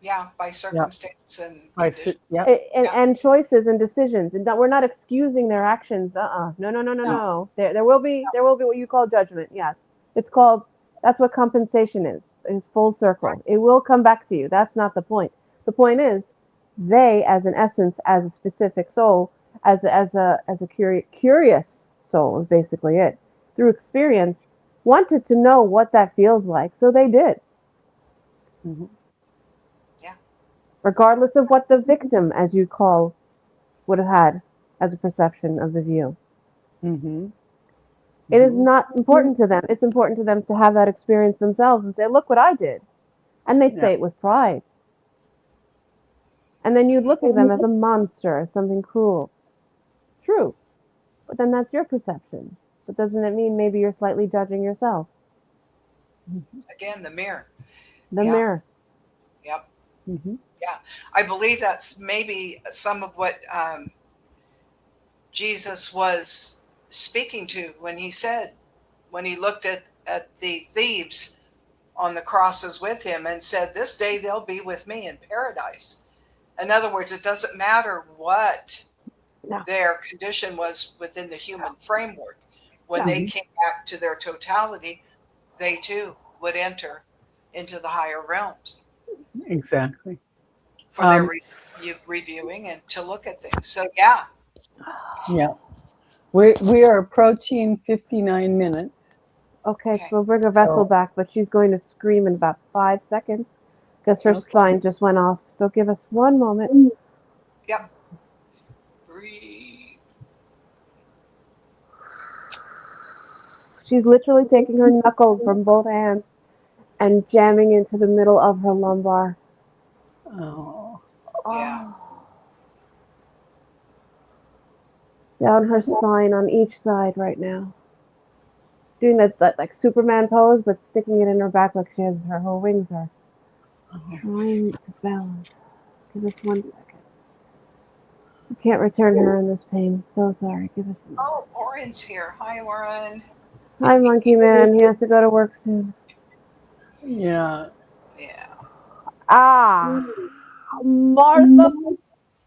[SPEAKER 2] Yeah, by circumstance and
[SPEAKER 1] I
[SPEAKER 2] condition.
[SPEAKER 1] see. Yeah.
[SPEAKER 3] And choices and decisions. And we're not excusing their actions. No. There will be what you call judgment. Yes. It's called, that's what compensation is. It's full circle.
[SPEAKER 2] Right.
[SPEAKER 3] It will come back to you. That's not the point. The point is, they, as an essence, as a specific soul, as a curious soul is basically it. Through experience, wanted to know what that feels like, so they did.
[SPEAKER 1] Mm-hmm.
[SPEAKER 2] Yeah.
[SPEAKER 3] Regardless of what the victim, as you call, would have had as a perception of the view.
[SPEAKER 1] Mm-hmm.
[SPEAKER 3] It is not important to them. It's important to them to have that experience themselves and say, look what I did. And they'd say it with pride. And then you'd look at them as a monster, as something cruel. True. But then that's your perception. But doesn't it mean maybe you're slightly judging yourself?
[SPEAKER 2] Again, the mirror.
[SPEAKER 3] The mirror.
[SPEAKER 2] Yep.
[SPEAKER 1] Mm-hmm.
[SPEAKER 2] Yeah. I believe that's maybe some of what Jesus was speaking to when he said, when he looked at the thieves on the crosses with him and said, this day they'll be with me in paradise. In other words, it doesn't matter what their condition was within the human framework. When they came back to their totality, they too would enter into the higher realms.
[SPEAKER 1] Exactly.
[SPEAKER 2] For their reviewing and to look at things. So, yeah.
[SPEAKER 1] Yeah. We are approaching 59 minutes.
[SPEAKER 3] Okay, so we'll bring a vessel back, but she's going to scream in about 5 seconds because her spine just went off. So give us one moment.
[SPEAKER 2] Yep. Breathe.
[SPEAKER 3] She's literally taking her knuckles from both hands and jamming into the middle of her lumbar.
[SPEAKER 1] Oh.
[SPEAKER 2] Yeah.
[SPEAKER 3] Down her spine on each side right now. Doing that like Superman pose, but sticking it in her back like she has her wings are trying to balance. Give us 1 second. We can't return her in this pain. So sorry. Give us.
[SPEAKER 2] Oh, Oren's here. Hi, Oren.
[SPEAKER 3] Hi, Monkey Man. He has to go to work soon.
[SPEAKER 1] Yeah.
[SPEAKER 2] Yeah.
[SPEAKER 3] Ah, Martha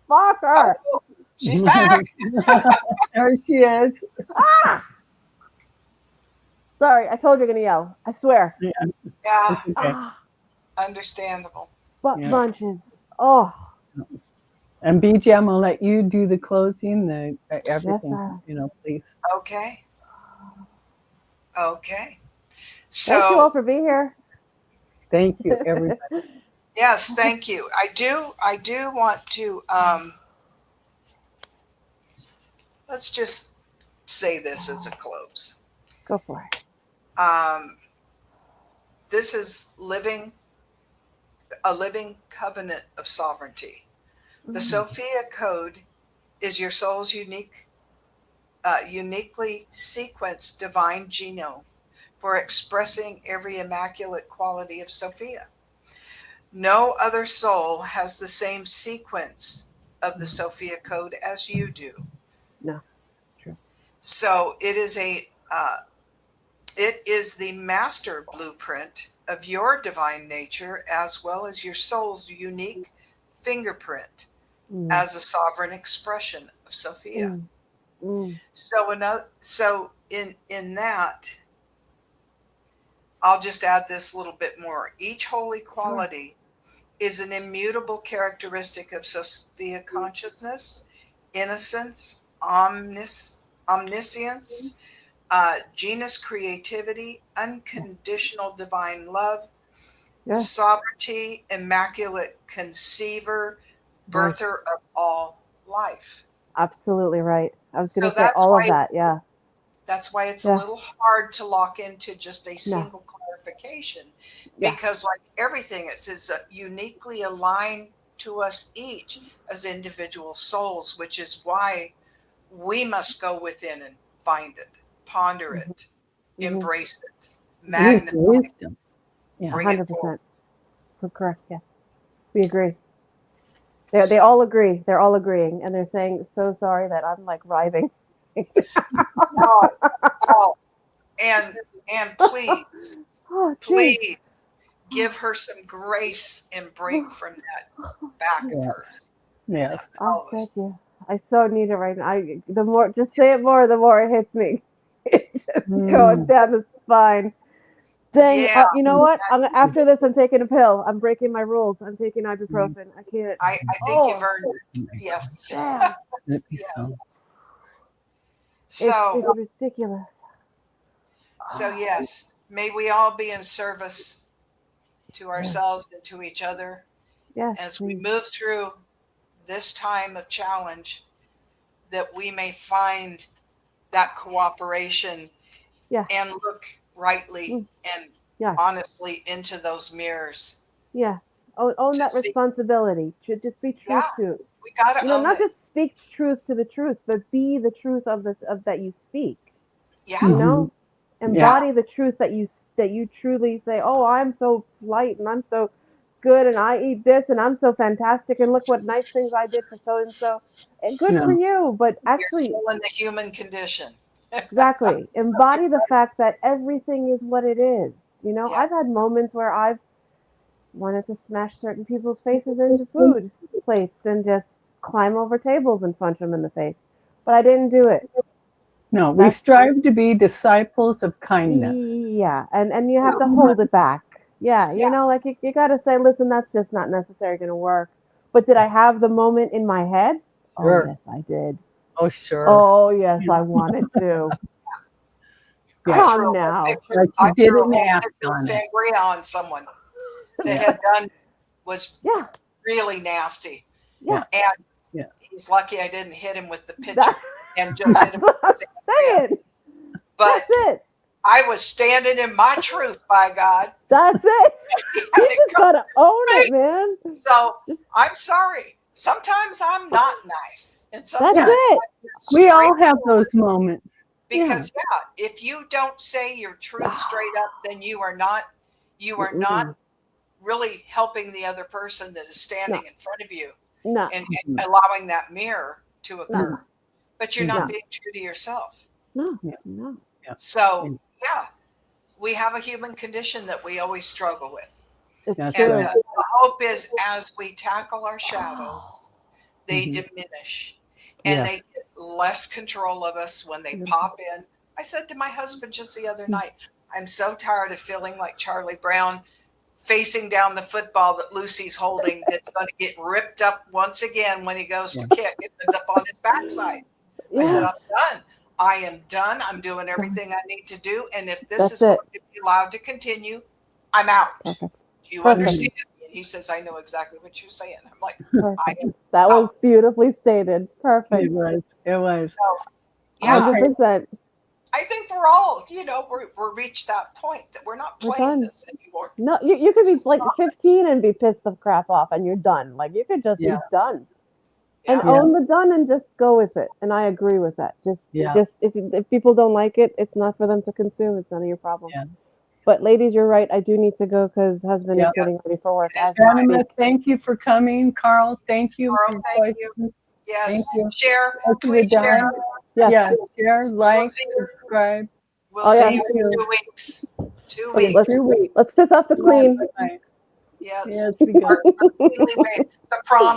[SPEAKER 3] Fucker.
[SPEAKER 2] Oh, she's back.
[SPEAKER 1] There she is.
[SPEAKER 3] Ah! Sorry, I told you you're gonna yell. I swear.
[SPEAKER 1] Yeah.
[SPEAKER 2] Yeah.
[SPEAKER 1] Okay.
[SPEAKER 3] Ah,
[SPEAKER 2] Understandable.
[SPEAKER 3] butt bunches. Oh.
[SPEAKER 1] And BJ, I'm gonna let you do the closing, the everything.
[SPEAKER 3] Yes,
[SPEAKER 1] please.
[SPEAKER 2] Okay. Okay.
[SPEAKER 3] Thank you all
[SPEAKER 2] So
[SPEAKER 3] for being here.
[SPEAKER 1] Thank you, everybody.
[SPEAKER 2] yes, thank you. I do want to let's just say this as a close.
[SPEAKER 3] Go for it.
[SPEAKER 2] This is a living covenant of sovereignty. The Sophia Code is your soul's uniquely sequenced divine genome for expressing every immaculate quality of Sophia. No other soul has the same sequence of the Sophia Code as you do.
[SPEAKER 3] No, true.
[SPEAKER 2] So it is the master blueprint of your divine nature as well as your soul's unique fingerprint as a sovereign expression of Sophia. So in that, I'll just add this little bit more. Each holy quality is an immutable characteristic of Sophia consciousness, innocence, omniscience, genus creativity, unconditional divine love, sovereignty, immaculate conceiver, birther of all life.
[SPEAKER 3] Absolutely right. I was going
[SPEAKER 2] So
[SPEAKER 3] to say all of that. Yeah.
[SPEAKER 2] That's why it's a little hard to lock into just a single clarification, because like everything, it says uniquely aligned to us each as individual souls, which is why we must go within and find it, ponder it, embrace it, magnify
[SPEAKER 1] Wisdom.
[SPEAKER 2] it, bring it forward.
[SPEAKER 3] 100%. Correct. Yeah. We agree. They all agree. They're all agreeing. And they're saying, so sorry that I'm like writhing.
[SPEAKER 2] And please, please give her some grace and break from that back of hers.
[SPEAKER 1] Yes.
[SPEAKER 3] Oh, thank you. I so need it right now. The more, just say it more, the more it hits me. It's just going down the spine. Dang, you know what? After this, I'm taking a pill. I'm breaking my rules. I'm taking ibuprofen. I can't.
[SPEAKER 2] I think you've earned it. Yes.
[SPEAKER 3] Yeah.
[SPEAKER 2] Yes.
[SPEAKER 3] It's ridiculous.
[SPEAKER 2] So yes, may we all be in service to ourselves and to each other as we move through this time of challenge, that we may find that cooperation and look rightly and honestly into those mirrors.
[SPEAKER 3] Yeah. Own that responsibility. Should just be truth to.
[SPEAKER 2] We gotta own
[SPEAKER 3] not
[SPEAKER 2] it.
[SPEAKER 3] just speak truth to the truth, but be the truth of that you speak.
[SPEAKER 2] Yeah.
[SPEAKER 3] You know? Embody the truth that you truly say, oh, I'm so light and I'm so good and I eat this and I'm so fantastic and look what nice things I did for so and so. And good for you, but actually
[SPEAKER 2] you're still in the human condition.
[SPEAKER 3] Exactly. Embody the fact that everything is what it is. You know, I've had moments where I've wanted to smash certain people's faces into food plates and just climb over tables and punch them in the face. But I didn't do it.
[SPEAKER 1] No, we strive to be disciples of kindness.
[SPEAKER 3] Yeah, and you have to hold it back. Yeah, you know, like you got to say, listen, that's just not necessarily going to work. But did I have the moment in my head?
[SPEAKER 1] Sure.
[SPEAKER 3] Oh, yes, I did.
[SPEAKER 1] Oh, sure.
[SPEAKER 3] Oh, yes, I wanted to. Come now.
[SPEAKER 1] Like you didn't act on it.
[SPEAKER 2] Sangria on someone that had done was really nasty.
[SPEAKER 3] Yeah.
[SPEAKER 2] And he's lucky I didn't hit him with the pitcher and just hit him with the sangria. But
[SPEAKER 3] that's it.
[SPEAKER 2] I was standing in my truth, by God.
[SPEAKER 3] That's it. You just gotta own it, man.
[SPEAKER 2] So I'm sorry. Sometimes I'm not nice, and sometimes
[SPEAKER 3] that's it.
[SPEAKER 1] We all have those moments.
[SPEAKER 2] Because if you don't say your truth straight up, then you are not really helping the other person that is standing in front of you and allowing that mirror to occur. But you're not being true to yourself.
[SPEAKER 3] No.
[SPEAKER 2] So we have a human condition that we always struggle with.
[SPEAKER 1] That's
[SPEAKER 2] and the hope is, as we tackle our shadows, they diminish and they get less control of us when they pop in. I said to my husband just the other night, I'm so tired of feeling like Charlie Brown facing down the football that Lucy's holding that's going to get ripped up once again when he goes to kick. It ends up on his backside. I said, I'm done. I am done. I'm doing everything I need to do. And if this
[SPEAKER 3] That's
[SPEAKER 2] is going
[SPEAKER 3] it.
[SPEAKER 2] to be allowed to continue, I'm out.
[SPEAKER 3] Perfect.
[SPEAKER 2] Do you
[SPEAKER 3] Perfect.
[SPEAKER 2] understand? And he says, I know exactly what you're saying. I'm like, I am
[SPEAKER 3] Perfect. That was beautifully stated. Perfect.
[SPEAKER 1] It was. It was.
[SPEAKER 2] so, yeah.
[SPEAKER 1] Okay.
[SPEAKER 3] 100%.
[SPEAKER 2] I think we're all, we're reached that point that we're not
[SPEAKER 3] We're
[SPEAKER 2] playing
[SPEAKER 3] done.
[SPEAKER 2] this anymore.
[SPEAKER 3] No, you could be like 15 and be pissed the crap off and you're done. Like you could just
[SPEAKER 1] Yeah.
[SPEAKER 3] be done.
[SPEAKER 2] Yeah.
[SPEAKER 3] And own the done and just go with it. And I agree with that. Just if people don't like it, it's not for them to consume. It's none of your problem.
[SPEAKER 1] Yeah.
[SPEAKER 3] But ladies, you're right. I do need to go because husband is getting ready for work.
[SPEAKER 2] Yes.
[SPEAKER 3] As we
[SPEAKER 1] Fatima,
[SPEAKER 3] speak.
[SPEAKER 1] thank you for coming. Carl, thank you.
[SPEAKER 2] Carl,
[SPEAKER 1] for
[SPEAKER 2] thank you.
[SPEAKER 1] questions.
[SPEAKER 2] Yes.
[SPEAKER 1] Thank you.
[SPEAKER 2] Share.
[SPEAKER 1] Welcome to
[SPEAKER 2] Please share.
[SPEAKER 1] Don.
[SPEAKER 3] Yeah.
[SPEAKER 1] Yeah, share, like,
[SPEAKER 2] see you.
[SPEAKER 1] subscribe.
[SPEAKER 2] We'll
[SPEAKER 3] Oh, yeah.
[SPEAKER 2] see you in 2 weeks. 2
[SPEAKER 3] Okay,
[SPEAKER 2] weeks.
[SPEAKER 1] 2 weeks.
[SPEAKER 3] Let's piss off the queen.
[SPEAKER 1] Bye-bye.
[SPEAKER 2] Yes.
[SPEAKER 1] Yes, we go.
[SPEAKER 2] The prom